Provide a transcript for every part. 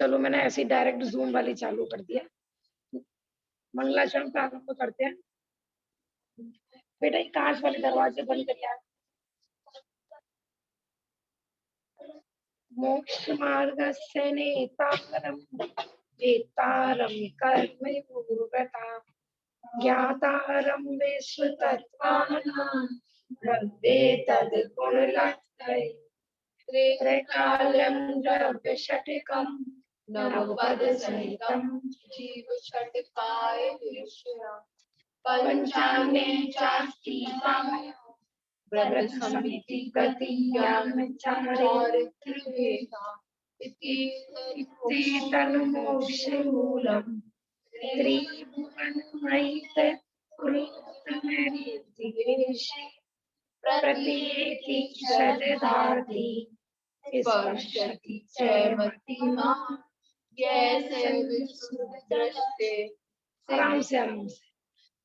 चलो मैंने ऐसे डायरेक्ट जूम वाली चालू कर दिया। मंगलाचरण प्रारंभ करते हैं। बेटा ये कांच वाले दरवाजे बंद कर यार। मोक्ष मार्गस्य नेतारं वेत्तारं कर्मयोगता ज्ञातारं विश्वतत्त्वानां तद्गुणलक्षणे त्रैकाल्यं द्रव्यषट्कं नवपदसहितं जीवषट्काय पंचान्ये चास्ति व्रत समिति गति ज्ञान चारित्र्यभेदा इति तन्मोक्ष मूलम् त्रिभुवनमयित पुरोतमेति प्रतीति शतधाति स्पर्शति च मतिमा जैसे विश्वदृष्टे आराम से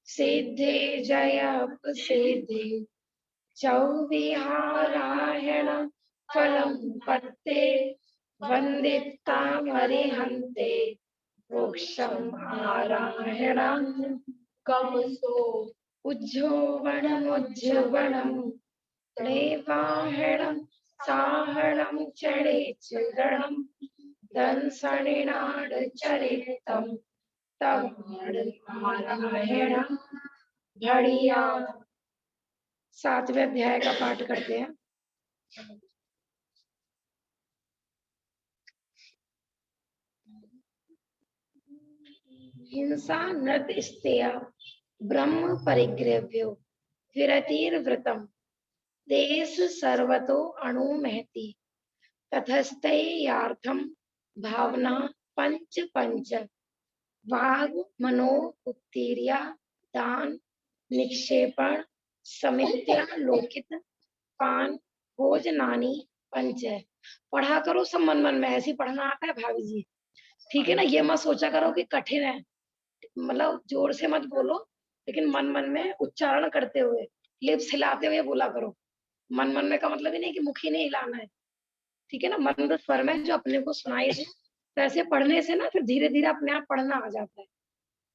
सिद्धे जयप सिद्धे चौविहारायण फलं पत्ते वन्दितामरिहन्ते वृक्षम् आरायणं कमसो उज्जोवनमुज्जवनं लेवाहणं साहणं चणे चरणं दंसणिनाड चरितं तमारायणं घड़िया। 7वें अध्याय का पाठ करते हैं। हिंसा नृत्य स्तेय ब्रह्म परिग्रह्यो विरतिर्व्रतम देश सर्वतो अणुमहति ततस्तेयार्थम भावना पंच पंच वाग मनो उत्तीर्या दान निक्षेपण समित्या लोकित पान भोजनानी पंच है। पढ़ा करो सब मन मन में, ऐसे पढ़ना आता है भाभी जी, ठीक है ना। ये मत सोचा करो कि कठिन है, मतलब जोर से मत बोलो, लेकिन मन मन में उच्चारण करते हुए लिप्स हिलाते हुए बोला करो। मन मन में का मतलब ही नहीं कि मुख ही नहीं हिलाना है, ठीक है ना। मंद स्वर में जो अपने को सुनाई दे, तो ऐसे पढ़ने से ना फिर धीरे धीरे अपने आप पढ़ना आ जाता है,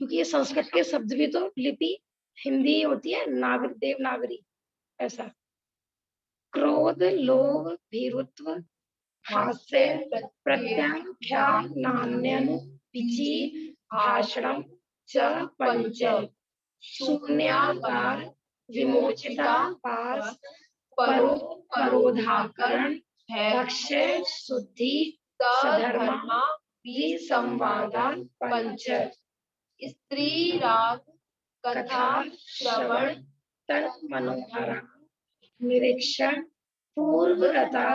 क्योंकि ये संस्कृत के शब्द भी तो लिपि हिंदी होती है, देवनागरी ऐसा। क्रोध लोभ भीरुत्व हास्य प्रत्याख्या नान्यनु पिची भाषणम च पंच शून्यागार विमोचिता पास परोधाकरण भक्ष्य शुद्धि सधर्मा विसंवादा पंच स्त्री राग कथा श्रवण तन मनोहरा निरीक्षण पूर्वरता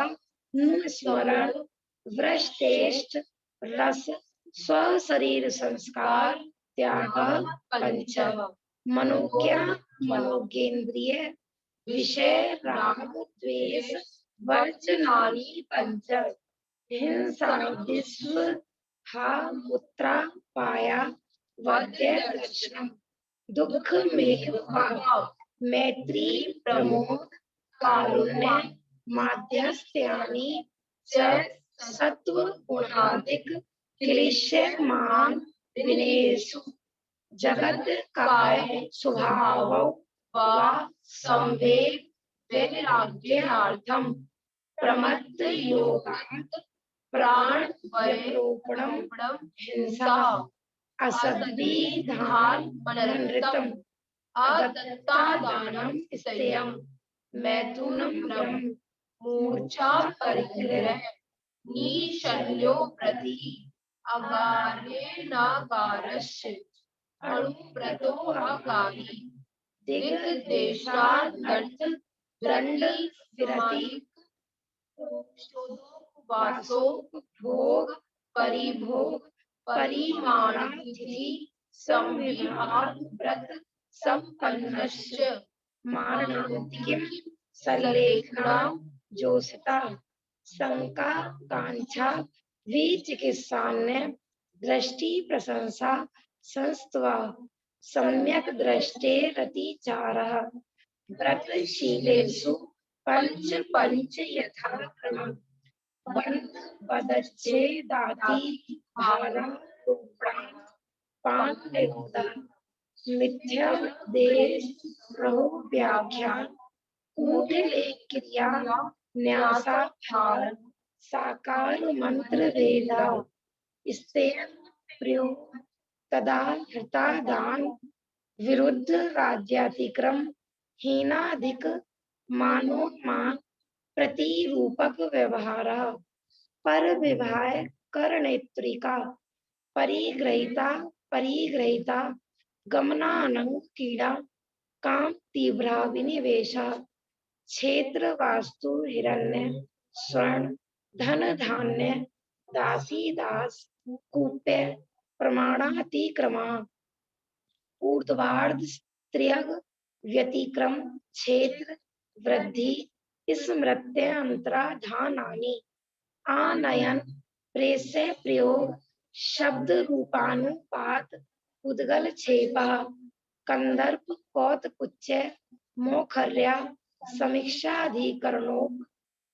स्मरण वृष्टेष्ट रस स्वशरीर संस्कार त्याग पंच मनोज्ञा मनोज्ञेन्द्रिय विषय राग द्वेष वर्जनानि पंच हिंसा विश्व हा पुत्रा पाया वद्य दर्शनम दुख में मैत्री प्रमोद कारुण्य माध्यस्थ्यानि च सत्व गुणादिक क्लेशमान विनेषु जगत काय स्वभाव वा संवेग वैराग्यार्थम प्रमत्त योगात् प्राण वैरोपणम हिंसा असद्विधान मनृतम अदत्तादानम स्तेयम मैथुनम ब्रह्म मूर्छा परिग्रह निशल्यो प्रति अगारेणागारस्य अणुव्रतो अगारी दिग्देशादर्थ दंड विरति वासो भोग परिभोग परिमाणातिथि संविभाग व्रत संपन्नश्च मारणांतिकिम सल्लेखना जोषिता शंका कांक्षा विचिकित्सान्य दृष्टि प्रशंसा संस्त्वा सम्यक दृष्टे रतिचारः व्रतशीलेषु पंच पंच यथाक्रमम् बदच्छेदाति धारा प्राण पान निरोधा मिथ्या देश प्रभु व्याख्यान कूटले क्रिया न्यासा भार साकार मंत्र वेदा स्तेन प्रयोग तदा हृता दान विरुद्ध राज्यातिक्रम हीनाधिक मानोन्मान प्रतिरूपक व्यवहार पर विभाय कर नेत्रिका परिग्रहिता गमनानंग कीड़ा काम तीव्रा विनिवेशा क्षेत्र वास्तु हिरण्य स्वर्ण धन धान्य दासी दास कूप्य प्रमाणातिक्रमा ऊर्ध्वार्ध स्त्रियग व्यतिक्रम क्षेत्र वृद्धि स्मृत्य अंतराधानानि आनयन प्रेस्य प्रयोग शब्द रूपानुपात उद्गल छेपा कंदर्प कौतपुच्च मोखर्या समीक्षाधिकरणों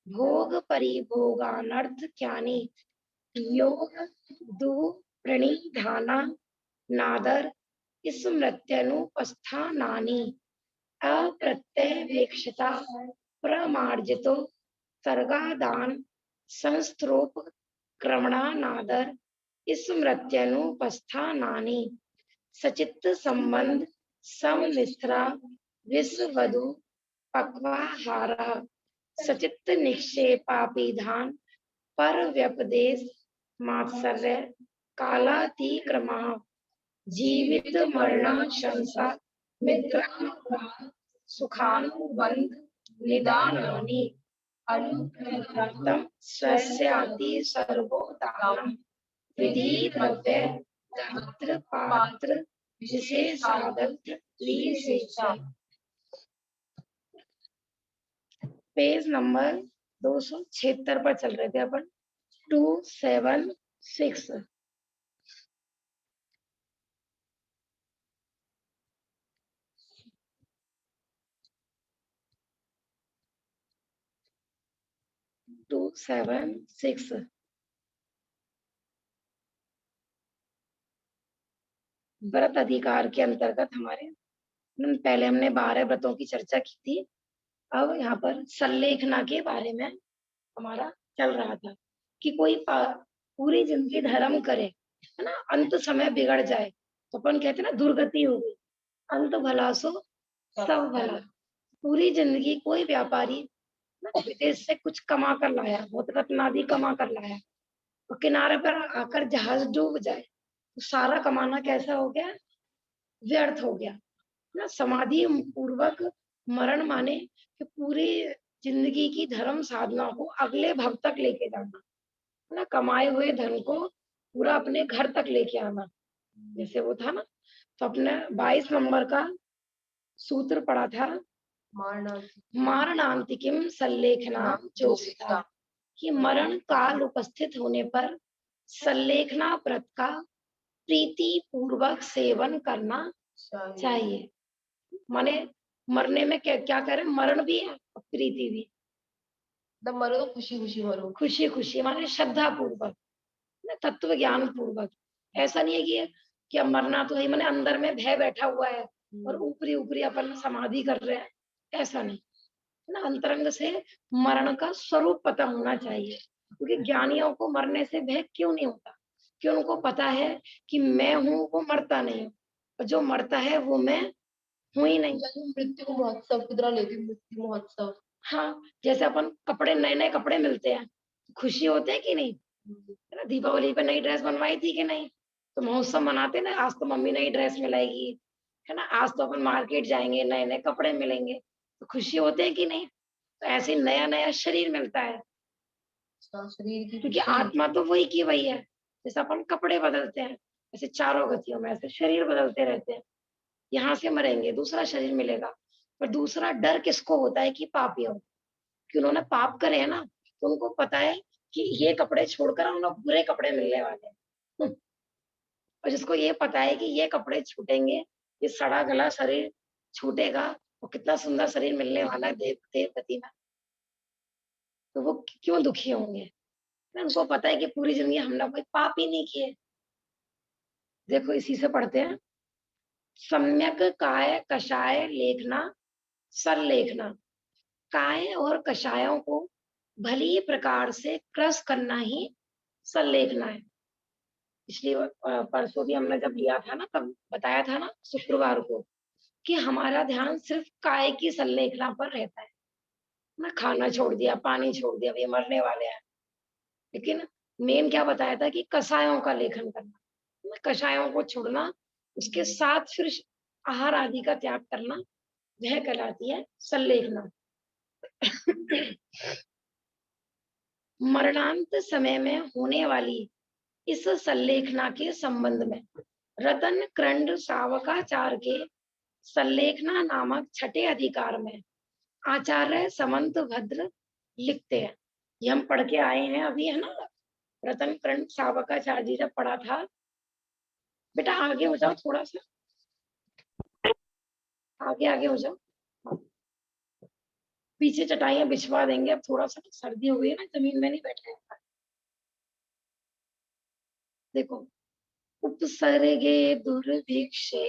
भोग परिभोगानर्थ ज्ञानी योग दु प्रणिधाना नादर स्मृत्यनुपस्थानानि अप्रत्यवेक्षिता प्रमार्जितो सर्गादान संस्त्रोप क्रमणानादर स्मृत्यनुपस्थानानि सचित्त संबंध समनिस्त्रा विश्ववधु पक्वाहारा सचित्त निक्षेपापिधान पर व्यपदेश मात्सर्य कालातिक्रमा जीवित मरण शंसा मित्रा सुखानुबंध निदानानि अनुप्रतम स्वस्याति सर्वोदानम विधि द्रव्य दात्र पात्र विशेषादत्र विशेषा। पेज नंबर 276 पर चल रहे थे अपन 276 276 व्रत अधिकार के अंतर्गत हमारे पहले हमने 12 व्रतों की चर्चा की थी। अब यहाँ पर सल्लेखना के बारे में हमारा चल रहा था कि कोई पूरी जिंदगी धर्म करे है ना, अंत समय बिगड़ जाए तो अपन कहते हैं ना दुर्गति हो गई, अंत भला सो सब भला। पूरी जिंदगी कोई व्यापारी विदेश से कुछ कमा कर लाया, बहुत रत्नादि कमा कर लाया, तो किनारे पर आकर जहाज डूब जाए तो सारा कमाना कैसा हो गया, व्यर्थ हो गया ना। समाधि पूर्वक मरण माने कि पूरी जिंदगी की धर्म साधना को अगले भव तक लेके जाना है ना, कमाए हुए धन को पूरा अपने घर तक लेके आना। जैसे वो था ना, तो अपने 22 नंबर का सूत्र पढ़ा था मारणांतिकिम सल्लेखना जोशिता, कि मरण काल उपस्थित होने पर सल्लेखना व्रत का प्रीति पूर्वक सेवन करना चाहिए। माने मरने में क्या करें, मरण भी है और प्रीति भी। मरो तो खुशी खुशी मरो, खुशी खुशी माने श्रद्धा पूर्वक, तत्व ज्ञान पूर्वक। ऐसा नहीं है कि क्या मरना तो है माने अंदर में भय बैठा हुआ है और ऊपरी ऊपरी अपन समाधि कर रहे हैं, ऐसा नहीं ना। अंतरंग से मरण का स्वरूप पता होना चाहिए, क्योंकि ज्ञानियों को मरने से भय क्यों नहीं होता, कि उनको पता है कि मैं हूँ वो मरता नहीं हूँ, और जो मरता है वो मैं हूँ ही नहीं। मृत्यु महोत्सव की तरह लेती, मृत्यु महोत्सव। हाँ, जैसे अपन कपड़े नए कपड़े मिलते हैं, खुशी होते है कि नहीं, है ना। दीपावली पे नई ड्रेस बनवाई थी कि नहीं, तो महोत्सव मनाते ना, आज तो मम्मी नई ड्रेस मिलाएगी, है ना, आज तो अपन मार्केट जाएंगे, नए नए कपड़े मिलेंगे, तो खुशी होते है कि नहीं। तो ऐसे नया नया शरीर मिलता है, शरीर की, क्योंकि आत्मा तो वही की वही है। जैसे अपन कपड़े बदलते हैं, ऐसे चारों गतियों में ऐसे शरीर बदलते रहते हैं। यहाँ से मरेंगे दूसरा शरीर मिलेगा, पर दूसरा डर किसको होता है कि पापियों, कि उन्होंने पाप करे है ना, तो उनको पता है कि ये कपड़े छोड़कर हम लोग बुरे कपड़े मिलने वाले हैं। और जिसको ये पता है कि ये कपड़े छूटेंगे, ये सड़ा गला शरीर छूटेगा, और कितना सुंदर शरीर मिलने वाला है देवगति में, तो वो क्यों दुखी होंगे। उनको पता है कि पूरी जिंदगी हमने कोई पाप ही नहीं किए। देखो इसी से पढ़ते हैं, सम्यक काय कषाय लेखना सरलेखना। काय और कषायों को भली प्रकार से क्रश करना ही सरलेखना है। इसलिए परसों भी हमने जब लिया था ना, तब बताया था ना शुक्रवार को, कि हमारा ध्यान सिर्फ काय की संलेखना पर रहता है ना। खाना छोड़ दिया, पानी छोड़ दिया, अब ये मरने वाले हैं। लेकिन मेन क्या बताया था कि कषायों का लेखन करना, ना कषायों को छोड़ना, उसके साथ फिर आहार आदि का त्याग करना, वह कहलाती है संलेखना। मरणांत समय में होने वाली इस संलेखना के संबंध में रतन क्रंड सावकाचार के संलेखना नामक छठे अधिकार में आचार्य समंत भद्र लिखते हैं। ये हम पढ़ के आए हैं अभी, है ना। रतन क्रंड सावकाचार जी जब पढ़ा था, बेटा आगे हो जाओ थोड़ा सा, आगे आगे हो जाओ, पीछे चटाइयां बिछवा देंगे। अब थोड़ा सा सर्दी हो गई है ना, जमीन में नहीं बैठे हैं। देखो, उपसर्गे दुर्भिक्षे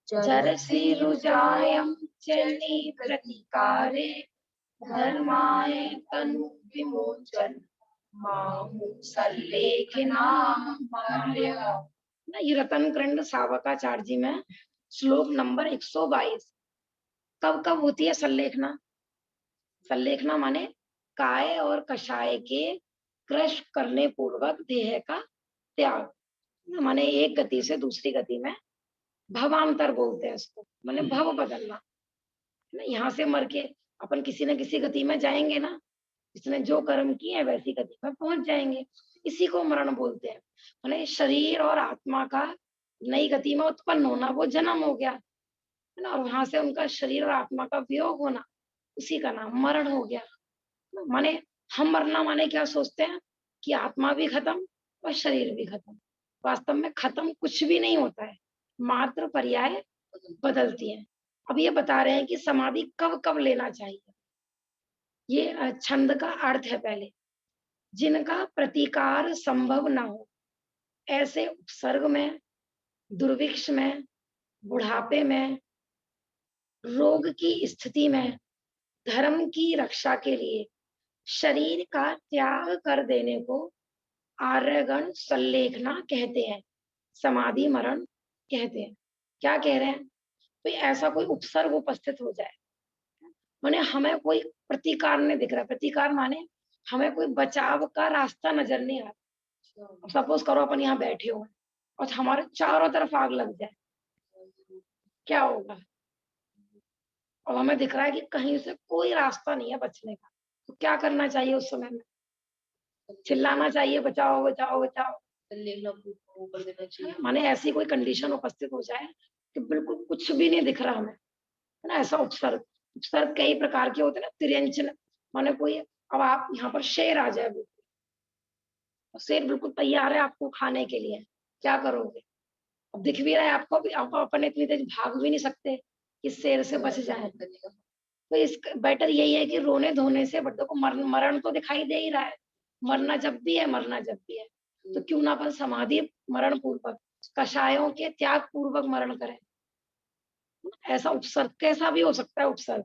जरसि रुजायं चरणी प्रतिकारे धर्माय तनु विमोचन माहु सल्लेखनाम मार्या। ना ये रतन क्रंड सावकाचार जी में श्लोक नंबर 122। कब कब होती है संलेखना? संलेखना माने काय और कषाय के क्रश करने पूर्वक देह का त्याग, माने एक गति से दूसरी गति में, भवांतर बोलते हैं इसको, माने भव बदलना ना। यहाँ से मर के अपन किसी न किसी गति में जाएंगे ना, जिसने जो कर्म किए हैं वैसी गति में पहुंच जाएंगे। इसी को मरण बोलते हैं। माने शरीर और आत्मा का नई गति में उत्पन्न होना, वो जन्म हो गया, है ना। और वहां से उनका शरीर और आत्मा का वियोग होना, उसी का नाम मरण हो गया। माने हम मरना माने क्या सोचते हैं कि आत्मा भी खत्म और शरीर भी खत्म। वास्तव में खत्म कुछ भी नहीं होता है, मात्र पर्याय बदलती है। अब ये बता रहे हैं कि समाधि कब कब लेना चाहिए। ये छंद का अर्थ है पहले। जिनका प्रतिकार संभव ना हो, ऐसे उपसर्ग में, दुर्भिक्ष में, बुढ़ापे में, रोग की स्थिति में, धर्म की रक्षा के लिए शरीर का त्याग कर देने को आर्यगण संलेखना कहते हैं, समाधि मरण कहते हैं। क्या कह रहे हैं? भाई ऐसा कोई उपसर्ग उपस्थित हो जाए, माने हमें कोई प्रतिकार नहीं दिख रहा। प्रतिकार माने हमें कोई बचाव का रास्ता नजर नहीं आ रहा। सपोज करो अपन यहाँ बैठे हो और हमारे चारों तरफ आग लग जाए, क्या होगा? और हमें दिख रहा है कि कहीं से कोई रास्ता नहीं है बचने का, तो क्या करना चाहिए उस समय में? चिल्लाना चाहिए, बचाओ बचाओ बचाओ। लेखना वो कर देना चाहिए। माने ऐसी कोई कंडीशन उपस्थित हो जाए कि बिल्कुल कुछ भी नहीं दिख रहा हमें, है ना। ऐसा उपसर्ग, उपसर्ग कई प्रकार के होते हैं ना। तिर्यंचन माने कोई, अब आप यहाँ पर शेर आ जाए, बिल्कुल शेर बिल्कुल तैयार है आपको खाने के लिए, क्या करोगे? अब दिख भी रहा है आपको भी, आप अपन इतनी तेज भाग भी नहीं सकते कि शेर से बच जाए। तो इस बेटर यही है कि रोने धोने से, बट देखो मरण तो दिखाई दे ही रहा है, मरना जब भी है, मरना जब भी है। तो क्यों ना अपन समाधि मरण पूर्वक, कषायों के त्याग पूर्वक मरण करें। ऐसा उपसर्ग कैसा भी हो सकता है, उपसर्ग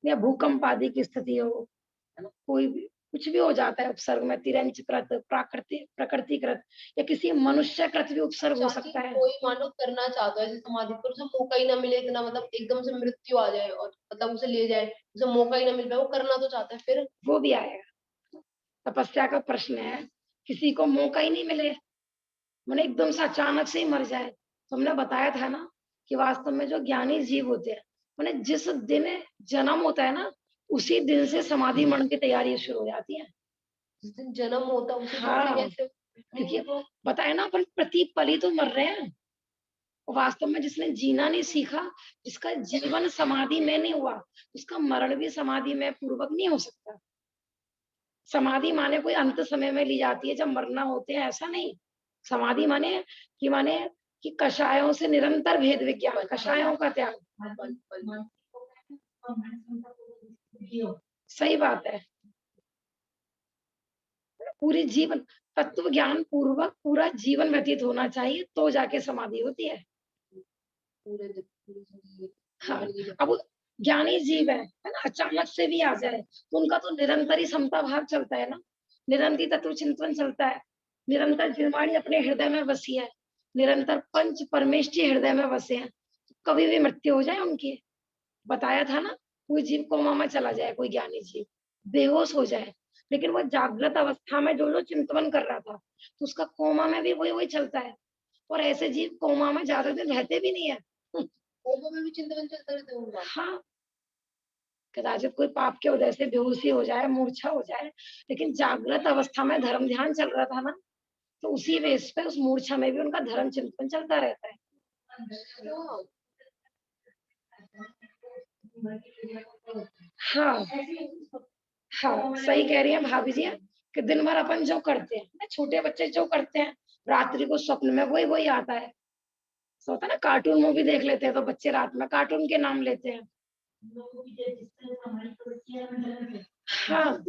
या भूकंप आदि की स्थिति हो, है ना, कोई भी कुछ भी हो जाता है उपसर्ग में। तिरंचकृत, प्रकृतिकृत या किसी मनुष्यकृत भी उपसर्ग हो सकता है। कोई मानो करना चाहता है जैसे समाधि पर, उसे मौका ही ना मिले इतना, मतलब एकदम से मृत्यु आ जाए और मतलब उसे ले जाए, उसे मौका ही ना मिल पाए, वो करना तो चाहता है, फिर वो भी आएगा। तपस्या का प्रश्न है, किसी को मौका ही नहीं मिले, मैंने एकदम से अचानक से ही मर जाए। तो हमने बताया था ना कि वास्तव में जो ज्ञानी जीव होते हैं, मैंने जिस दिन जन्म होता है ना, उसी दिन से समाधि मरण की तैयारी शुरू हो जाती है। जिस दिन जन्म होता है उसी दिन से हाँ, कैसे? देखिए बताया ना, अपन प्रति पल ही तो मर रहे हैं। और वास्तव में जिसने जीना नहीं सीखा, जिसका जीवन समाधि में नहीं हुआ, उसका मरण भी समाधि में पूर्वक नहीं हो सकता। समाधि माने कोई अंत समय में ली जाती है जब मरना होते हैं, ऐसा नहीं। समाधि माने कि कषायों से निरंतर भेद विज्ञान, कषायों का त्याग। सही बात है। पूरी जीवन तत्व ज्ञान पूर्वक पूरा जीवन व्यतीत होना चाहिए, तो जाके समाधि होती है। पूरी जिंदगी हाँ, जीवन की अब ज्ञानी जीव है ना? अचानक से भी आ जाए, तो उनका तो निरंतर ही समता भाव चलता है ना, निरंतर तत्व चिंतन चलता है, निरंतर निर्वाणी अपने हृदय में बसी है, निरंतर पंच परमेष्ठी हृदय में बसे हैं। कभी भी मृत्यु हो जाए उनकी, बताया था ना, कोई जीव कोमा में चला जाए, कोई ज्ञानी जीव बेहोश हो जाए, लेकिन वो जागृत अवस्था में जो चिंतन कर रहा था, तो उसका कोमा में भी वही वही चलता है। और ऐसे जीव कोमा में ज्यादा दिन रहते भी नहीं है। कोमा में भी चिंतन चलता रहता है उनका। हाँ, कदाचित कोई पाप के वजह से बेहोशी हो जाए, मूर्छा हो जाए, लेकिन जागृत अवस्था में धर्म ध्यान चल रहा था ना, तो उसी बेस पे उस मूर्छा में भी उनका धर्म चिंतन चलता रहता है। अच्छा, हाँ, हाँ, सही कह रही हैं भाभी जी, कि दिन भर अपन जो करते हैं ना, छोटे बच्चे जो करते हैं, रात्रि को स्वप्न में वही वही आता है। ऐसा होता है ना, कार्टून मूवी देख लेते हैं तो बच्चे रात में कार्टून के नाम लेते हैं। हाँ,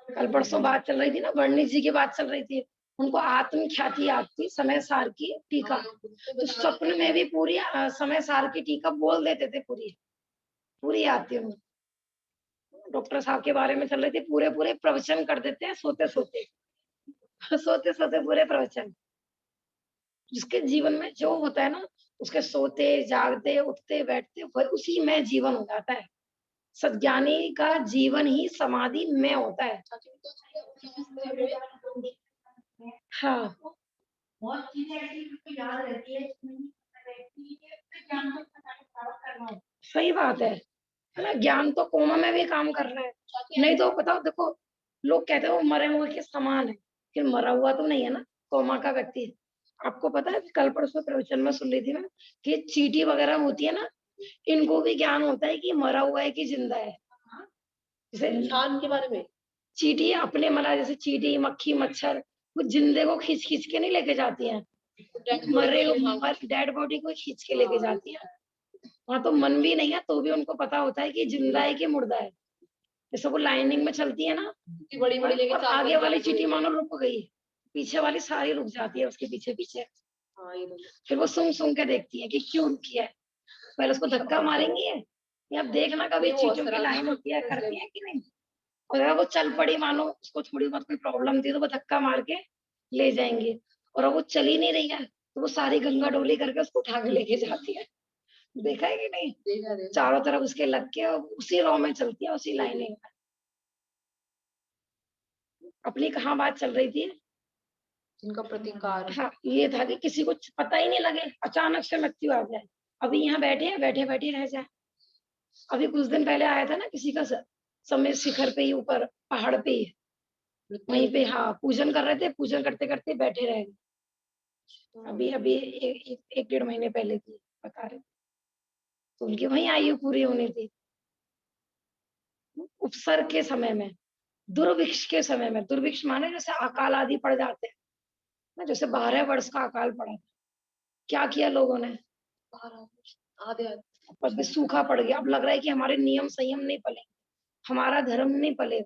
कल परसों बात चल रही थी ना, वर्णी जी की बात चल रही थी, उनको आत्म ख्याति याद थी, समय सार की टीका, तो स्वप्न में भी पूरी समय सार की टीका बोल देते थे, पूरी पूरी याद थी उनको। डॉक्टर साहब के बारे में चल रही थी, पूरे पूरे प्रवचन कर देते हैं सोते सोते, सोते सोते पूरे प्रवचन। जिसके जीवन में जो होता है ना, उसके सोते जागते उठते बैठते वह उसी में जीवन हो जाता है। सज्ञानी का जीवन ही समाधि में होता है। हाँ, बहुत चीजें ऐसी जिसको याद रहती है, सही बात है ना? ज्ञान तो कोमा में भी काम कर रहा है। नहीं तो बताओ, देखो लोग कहते हैं वो मरे हुए के समान है, फिर मरा हुआ तो नहीं है ना कोमा का व्यक्ति। आपको पता है, कल परसों प्रवचन में सुन रही थी मैं, कि चींटी वगैरह होती है ना, इनको भी ज्ञान होता है कि मरा हुआ है कि जिंदा है। जैसे इंसान के बारे में चींटी अपने मरा, जैसे चींटी मक्खी मच्छर, वो जिंदे को खींच खींच के नहीं लेके जाती हैं, मरे डेड बॉडी को खींच के लेके जाती हैं। वहां तो मन भी नहीं है, तो भी उनको पता होता है कि जिंदा है कि मुर्दा है। जैसे वो लाइनिंग में चलती है ना, बड़ी बड़ी लेके और चाल आगे बन वाली जाती है। चींटी मानो रुक गई, पीछे वाली सारी रुक जाती है उसके पीछे पीछे। हाँ, ये तो फिर वो सूंघ सूंघ के देखती है कि क्यों रुकी है, पहले उसको धक्का मारेंगी, या देखना कभी नहीं, वो चींटियों की असर लाइन होती है, करती है कि नहीं। और अगर वो चल पड़ी, मानो उसको थोड़ी बहुत कोई प्रॉब्लम थी, तो वो धक्का मार के ले जाएंगे। और अगर वो चल ही नहीं रही है, तो वो सारी गंगा डोली करके उसको उठा के लेके जाती है। देखा है कि नहीं? देखा देखा। चारों तरफ उसके लग के, और उसी रो में चलती है, उसी लाइनिंग में। अपनी कहाँ बात चल रही थी? जिनका प्रतिकार। हाँ, ये था कि किसी को पता ही नहीं लगे, अचानक से मृत्यु आ जाए। अभी यहाँ बैठे हैं, बैठे बैठे रह जाए। अभी कुछ दिन पहले आया था ना, किसी का समय शिखर पे ही, ऊपर पहाड़ पे ही, वहीं पे, हाँ, पूजन कर रहे थे, पूजन करते करते बैठे रह गए। अभी अभी एक डेढ़ महीने पहले की बता रहे, तो उनकी वही आयु पूरी होनी थी। उपसर्ग के समय में, दुर्भिक्ष के समय में, दुर्भिक्ष माने जैसे अकाल आदि पड़ जाते हैं ना, जैसे 12 वर्ष का अकाल पड़ा था। क्या किया लोगों ने? आधे आधे बस भी सूखा पड़ गया। अब लग रहा है कि हमारे नियम संयम नहीं पले, हमारा धर्म नहीं पले।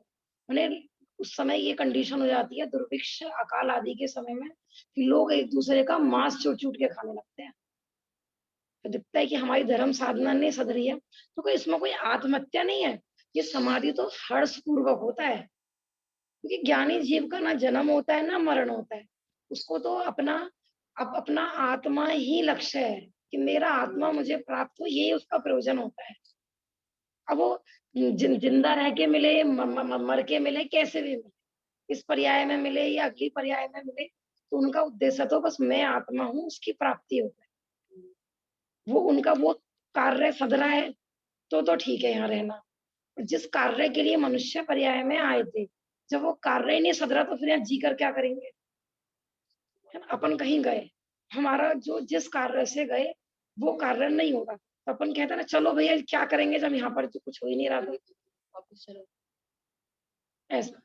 उन्हें उस समय ये कंडीशन हो जाती है दुर्भिक्ष अकाल आदि के समय में, कि लोग एक दूसरे का मांस चूट चूट के खाने लगते हैं। तो दिखता है कि हमारी धर्म साधना नहीं सध रही है। तो कोई इसमें कोई आत्महत्या नहीं है, ये समाधि तो हर्ष पूर्वक होता है। क्योंकि ज्ञानी जीव का ना जन्म होता है ना मरण होता है। उसको तो अपना आत्मा ही लक्ष्य है, कि मेरा आत्मा मुझे प्राप्त हो, यही उसका प्रयोजन होता है। अब वो जिंदा रह के मिले, मर के मिले, कैसे भी मिले, इस पर्याय में मिले या अगली पर्याय में मिले, तो उनका उद्देश्य तो बस मैं आत्मा हूँ, उसकी प्राप्ति होता है। वो उनका वो कार्य सध रहा है, तो ठीक है यहाँ रहना। जिस कार्य के लिए मनुष्य पर्याय में आए थे, जब वो कार्य ही नहीं सध रहा, तो फिर यहाँ जी कर क्या करेंगे? है ना? अपन कहीं गए, हमारा जो जिस कार्य से गए वो कार्य नहीं होगा, तो अपन कहते हैं ना, चलो भैया क्या करेंगे, जब यहाँ पर तो कुछ हो ही नहीं रहा था। वापस चलो। ऐसा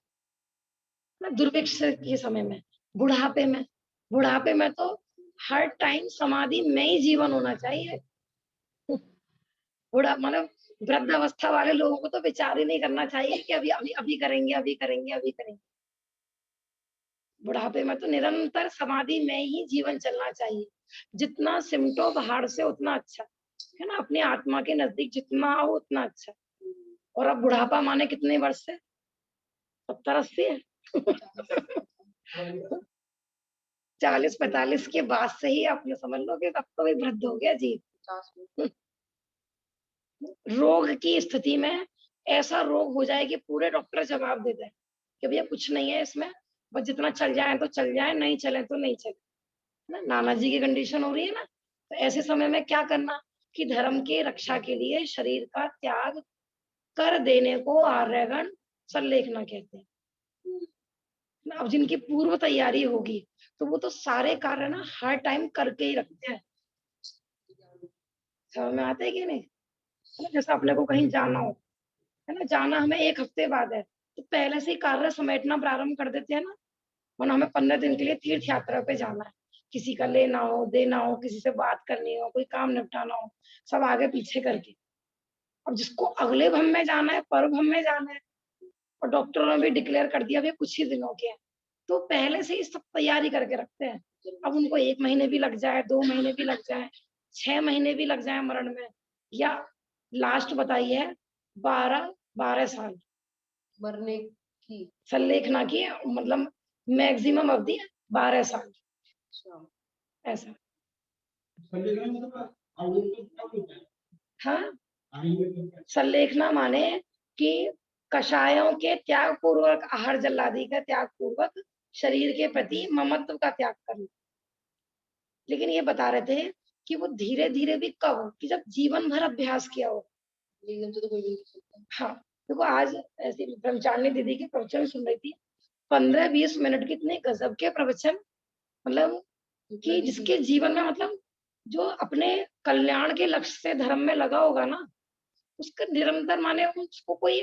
ना, दुर्भिक्ष के समय में, बुढ़ापे में, बुढ़ापे में तो हर टाइम समाधि में ही जीवन होना चाहिए। बुढ़ा मतलब वृद्ध अवस्था वाले लोगों को तो विचार ही नहीं करना चाहिए कि अभी अभी अभी करेंगे, अभी करेंगे, अभी करेंगे। बुढ़ापे में तो निरंतर समाधि में ही जीवन चलना चाहिए। जितना सिमटो बाहर से उतना अच्छा है ना, अपनी आत्मा के नजदीक जितना आओ उतना अच्छा। और अब बुढ़ापा माने कितने वर्ष से, 70-80 है। 40-45 के बाद से ही आपने समझ लो कि अब तो भी वृद्ध हो गया जी। 50 रोग की स्थिति में ऐसा रोग हो जाए कि पूरे डॉक्टर जवाब दे दें कि भैया कुछ नहीं है इसमें, बस जितना चल जाए तो चल जाए, नहीं चले तो नहीं चले। ना नाना जी की कंडीशन हो रही है ना, तो ऐसे समय में क्या करना कि धर्म की रक्षा के लिए शरीर का त्याग कर देने को आर्यगण सल्लेखना कहते हैं। ना, अब जिनकी पूर्व तैयारी होगी तो वो तो सारे कार्य ना हर टाइम करके ही रखते हैं। समझ में आते है कि नहीं? है ना, जैसे अपने को कहीं जाना हो, है ना, जाना हमें 1 हफ्ते बाद है, तो पहले से ही कार्य समेटना प्रारंभ कर देते हैं ना। वरना हमें 15 दिन के लिए तीर्थ यात्रा पे जाना है, किसी का लेना हो, देना हो, किसी से बात करनी हो, कोई काम निपटाना हो, सब आगे पीछे करके। अब जिसको अगले भव में जाना है, परभव में जाना है, और डॉक्टरों ने भी डिक्लेयर कर दिया भई कुछ ही दिनों के हैं, तो पहले से ही सब तैयारी करके रखते हैं। अब उनको 1 महीने भी लग जाए, 2 महीने भी लग जाए, 6 महीने भी लग जाए मरण में, या लास्ट बताइए 12 साल मरने की। सल्लेखना की, मतलब मैक्सिमम अवधि 12 साल, अच्छा, ऐसा। हाँ, सल्लेखना माने कि कषायों के त्याग पूर्वक, आहार जल्लादि का त्याग पूर्वक शरीर के प्रति ममत्व का त्याग करना। लेकिन ये बता रहे थे कि वो धीरे धीरे भी कब, कि जब जीवन भर अभ्यास किया हो। एकदम से तो कोई भी नहीं कर सकता। हाँ, देखो आज ऐसी ब्रह्मचारिणी दीदी के प्रवचन सुन रही थी, 15-20 मिनट के इतने गजब के प्रवचन, मतलब कि जिसके जीवन में, मतलब जो अपने कल्याण के लक्ष्य से धर्म में लगा होगा ना, उसका निरंतर माने उसको कोई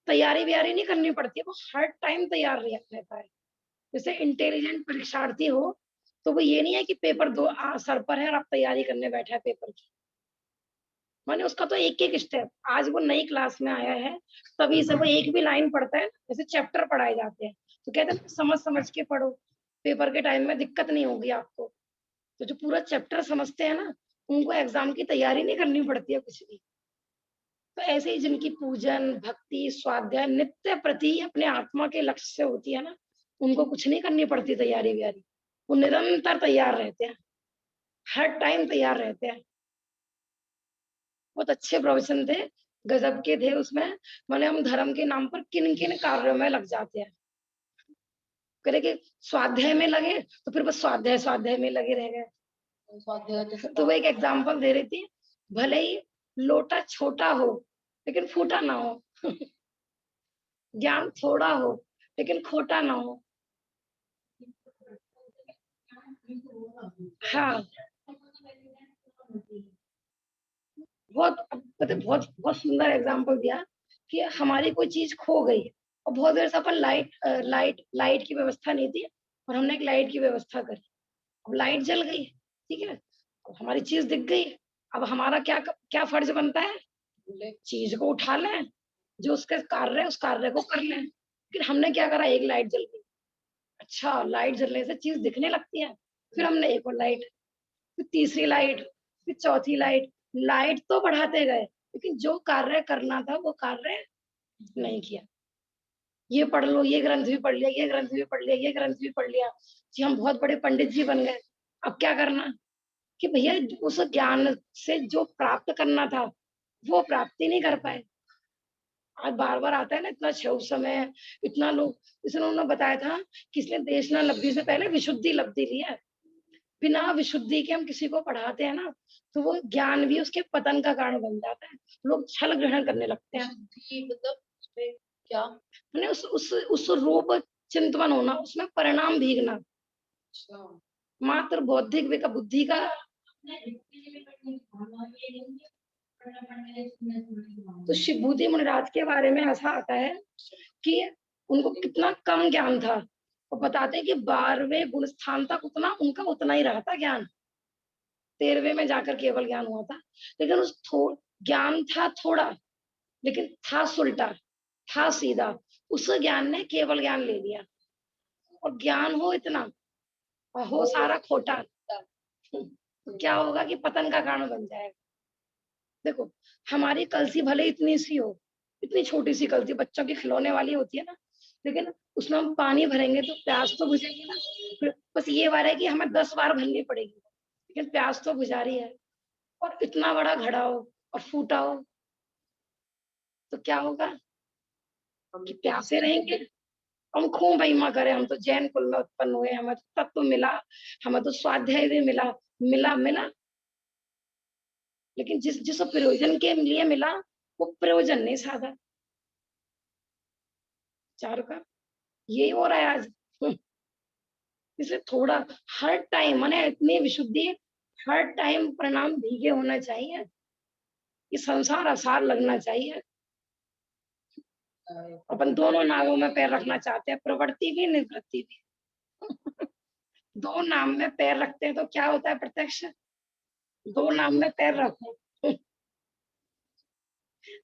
तैयारी व्यारी नहीं करनी पड़ती है, वो हर टाइम तैयार रहता है। जैसे इंटेलिजेंट परीक्षार्थी हो तो वो ये नहीं है कि पेपर दो सर पर है और आप तैयारी करने बैठा है पेपर की। माने उसका तो एक एक स्टेप, आज वो नई क्लास में आया है, तभी से वो एक भी लाइन पढ़ता है, जैसे चैप्टर पढ़ाए जाते हैं तो कहते हैं समझ समझ के पढ़ो, पेपर के टाइम में दिक्कत नहीं होगी आपको। तो जो पूरा चैप्टर समझते हैं ना, उनको एग्जाम की तैयारी नहीं करनी पड़ती है कुछ भी। तो ऐसे ही जिनकी पूजन भक्ति स्वाध्याय नित्य प्रति अपने आत्मा के लक्ष्य से होती है ना, उनको कुछ नहीं करनी पड़ती तैयारी व्यारी, वो निरंतर तैयार रहते हैं, हर टाइम तैयार रहते हैं। बहुत अच्छे प्रवचन थे, गजब के थे उसमें। माने हम धर्म के नाम पर किन किन कार्यों में लग जाते हैं, करे कि स्वाध्याय में लगे तो फिर बस स्वाध्याय स्वाध्याय में लगे रह गए। स्वाध्याय तो तो वो एक एग्जाम्पल दे रही थी, भले ही लोटा छोटा हो लेकिन फूटा ना हो, ज्ञान थोड़ा हो लेकिन खोटा ना हो। हाँ, बहुत पता है, बहुत बहुत सुंदर एग्जाम्पल दिया कि हमारी कोई चीज खो गई और बहुत देर से अपन लाइट की व्यवस्था नहीं थी, और हमने एक लाइट की व्यवस्था करी, अब लाइट जल गई, ठीक है, अब हमारी चीज दिख गई। अब हमारा क्या क्या फर्ज बनता है, बोले। चीज को उठा लें, जो उसका कार्य है उस कार्य को कर लें। फिर हमने क्या करा, एक लाइट जल गई, अच्छा लाइट जलने से चीज दिखने लगती है, फिर हमने एक और लाइट, फिर तीसरी लाइट, फिर चौथी लाइट, लाइट तो बढ़ाते गए लेकिन जो कार्य करना था वो कार्य नहीं किया। ये पढ़ लो, ये ग्रंथ भी पढ़ लिया, ये ग्रंथ भी पढ़ लिया, ये ग्रंथ भी पढ़ लिया, जी हम बहुत बड़े पंडित जी बन गए। अब क्या करना कि भैया उस ज्ञान से जो प्राप्त करना था वो प्राप्ति नहीं कर पाए। आज बार बार आता है ना इतना छेव समय, इतना लोग, जैसे उन्होंने बताया था कि इसने देशना लब्धि से पहले विशुद्धि लब्धि लिया है। बिना विशुद्धि के हम किसी को पढ़ाते हैं ना, तो वो ज्ञान भी उसके पतन का कारण बन जाता है, लोग छल ग्रहण करने लगते हैं। शुद्धि मतलब उसमें क्या? मैंने उस रूप चिंतवन होना, उसमें परिणाम भीगना, अच्छा, मात्र बौद्धिक बुद्धि का। तो शिवभूति मुनिराज के बारे में ऐसा आता है कि उनको कितना कम ज्ञान था, वो बताते हैं कि 12वें गुण स्थान तक उनका उतना ही रहा था ज्ञान, 13वें में जाकर केवल ज्ञान हुआ था। लेकिन ज्ञान था थोड़ा, लेकिन था सुलटा, था सीधा, उस ज्ञान ने केवल ज्ञान ले लिया। और ज्ञान हो इतना और हो सारा खोटा, तो क्या होगा कि पतन का कारण बन जाएगा। देखो, हमारी कलसी भले इतनी सी हो, इतनी छोटी सी कलसी बच्चों की खिलौने वाली होती है ना, लेकिन उसमें हम पानी भरेंगे तो प्यास तो बुझेगी ना। फिर बस ये बात है कि हमें 10 बार भरनी पड़ेगी, लेकिन प्यास तो बुझा रही है। और इतना बड़ा घड़ा हो और फूटा हो तो क्या होगा कि प्यासे रहेंगे। हम खूब महिमा करें, हम तो जैन कुल में उत्पन्न हुए, हमें तो तत्व मिला, हमें तो स्वाध्याय भी मिला, मिला, लेकिन जिस जिस प्रयोजन के लिए मिला वो प्रयोजन नहीं साधा। चार का यही हो रहा है आज। इसलिए थोड़ा हर टाइम माने इतनी विशुद्धि, हर टाइम परिणाम भीगे होना चाहिए, ये संसार आसार लगना चाहिए। अपन दोनों नावों में पैर रखना चाहते हैं, प्रवृत्ति भी निवृत्ति भी। दो नाव में पैर रखते हैं तो क्या होता है प्रत्यक्ष, दो नाव में पैर रखो।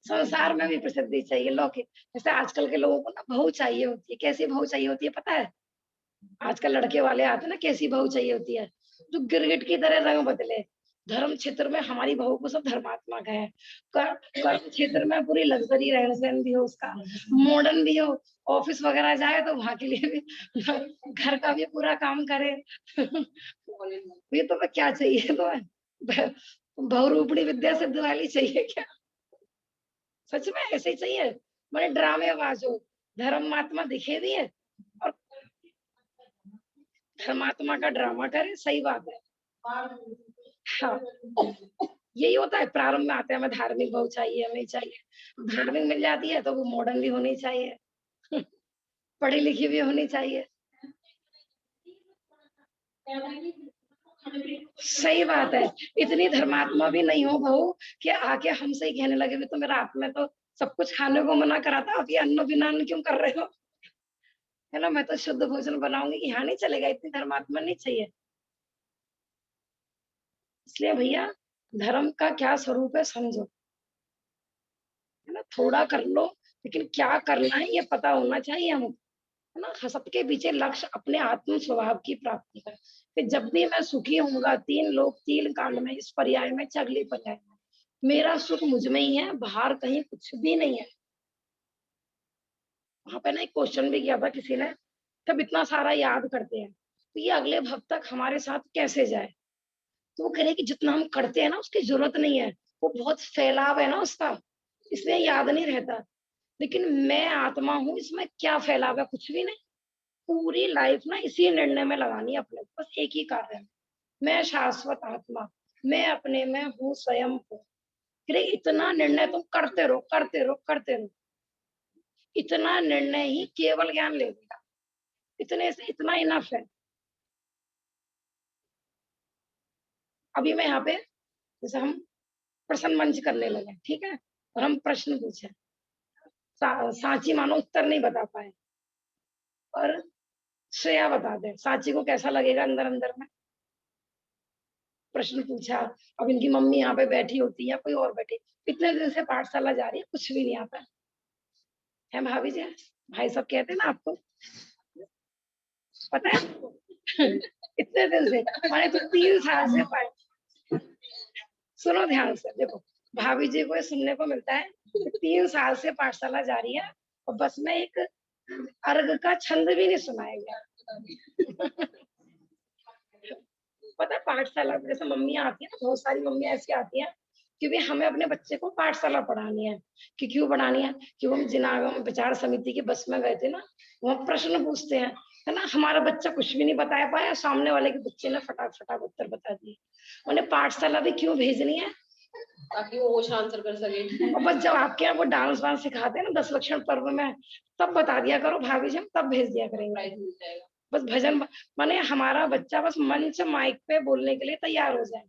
संसार में भी प्रसिद्धि चाहिए लौकिक। जैसे आजकल के लोगों को ना बहू चाहिए होती है, कैसी बहू चाहिए होती है पता है? आजकल लड़के वाले आते हैं ना, कैसी बहू चाहिए होती है? जो गिरगिट की तरह रंग बदले। धर्म क्षेत्र में हमारी बहू को सब धर्मात्मा का है, कर्म क्षेत्र में पूरी लग्जरी रहन सहन भी हो उसका, मॉडर्न भी हो, ऑफिस वगैरह जाए तो वहां के लिए भी घर का भी पूरा काम करे। ये तो क्या चाहिए तो बहुरूपणी विद्या सिद्ध वाली चाहिए क्या? सच में ऐसे ही चाहिए, मैंने ड्रामेबाज हो, धर्मात्मा दिखे दिए और धर्मात्मा का ड्रामा करे, सही बात है। हाँ, यही होता है, प्रारंभ में आते हैं हमें धार्मिक बहू चाहिए, हमें चाहिए, धार्मिक मिल जाती है तो वो मॉडर्न भी होनी चाहिए, पढ़ी लिखी भी होनी चाहिए। सही बात है, इतनी धर्मात्मा भी नहीं हो बहू कि आके हमसे ही कहने लगे भी तो मेरा आप में तो सब कुछ खाने को मना करा था, आप ये अन्न बिना अन्न क्यों कर रहे हो? है ना, मैं तो शुद्ध भोजन बनाऊंगी, यहाँ नहीं चलेगा, इतनी धर्मात्मा नहीं चाहिए। इसलिए भैया धर्म का क्या स्वरूप है समझो, है ना, थोड़ा कर लो लेकिन क्या करना है ये पता होना चाहिए हमको, है ना। सबके पीछे लक्ष्य अपने आत्म स्वभाव की प्राप्ति का, कि जब भी मैं सुखी होऊंगा, तीन लोक तीन काल में, इस पर्याय में चगली पर्याय में, मेरा सुख मुझ में ही है, बाहर कहीं कुछ भी नहीं है। वहां पे ना एक क्वेश्चन भी किया था किसी ने, तब इतना सारा याद करते हैं तो ये अगले भव तक हमारे साथ कैसे जाए? तो वो कह रहे कि जितना हम करते हैं ना उसकी जरूरत नहीं है, वो बहुत फैलाव है ना उसका, इसलिए याद नहीं रहता। लेकिन मैं आत्मा हूँ, इसमें क्या फैलाव है? कुछ भी नहीं। पूरी लाइफ ना इसी निर्णय में लगानी है अपने, बस एक ही कार्य है, मैं शाश्वत आत्मा, मैं अपने में हूँ, स्वयं हूँ। फिर इतना निर्णय तुम करते रहो, करते रहो, करते रहो, इतना निर्णय ही केवल ज्ञान ले लेगा, इतने से इतना इनफ है। अभी मैं यहाँ पे जैसे हम प्रश्न मंच करने लगे, ठीक है, और हम प्रश्न पूछे, सांची मानो उत्तर नहीं बता पाए, और श्रेया बता दे सांची को कैसा लगेगा अंदर अंदर में। प्रश्न पूछा, अब इनकी मम्मी यहाँ पे बैठी होती है या कोई और बैठी, इतने दिन से पाठशाला जा रही है, कुछ भी नहीं आता है भाभी जी, भाई सब कहते हैं ना आपको, पता है आपको? इतने दिन से माने तो 3 साल से सुनो ध्यान से, देखो भाभी जी को ये सुनने को मिलता है कि 3 साल से पाठशाला जा रही है और बस में एक अर्घ का छंद भी नहीं सुनाया गया। पता है पाठशाला में जैसे मम्मियाँ आती है ना, बहुत सारी मम्मियाँ ऐसी आती हैं कि भाई हमें अपने बच्चे को पाठशाला पढ़ानी है। कि क्यों पढ़ानी है? कि वो हम जिनागम विचार समिति की बस में गए थे ना, वहाँ प्रश्न पूछते हैं, है ना, हमारा बच्चा कुछ भी नहीं बता पाया, सामने वाले के बच्चे ने फटाक फटाक उत्तर बता दिए। उन्हें पाठशाला भी क्यों भेजनी है? ताकि वो क्वेश्चन आंसर कर सके। और बस जब आपके यहाँ वो डांस वांस सिखाते हैं ना 10 लक्षण पर्व में, तब बता दिया करो भाभी जी, हम तब भेज दिया करेंगे। प्राइज मिल जाएगा। बस भजन माने हमारा बच्चा बस मंच माइक पे बोलने के लिए तैयार हो जाए,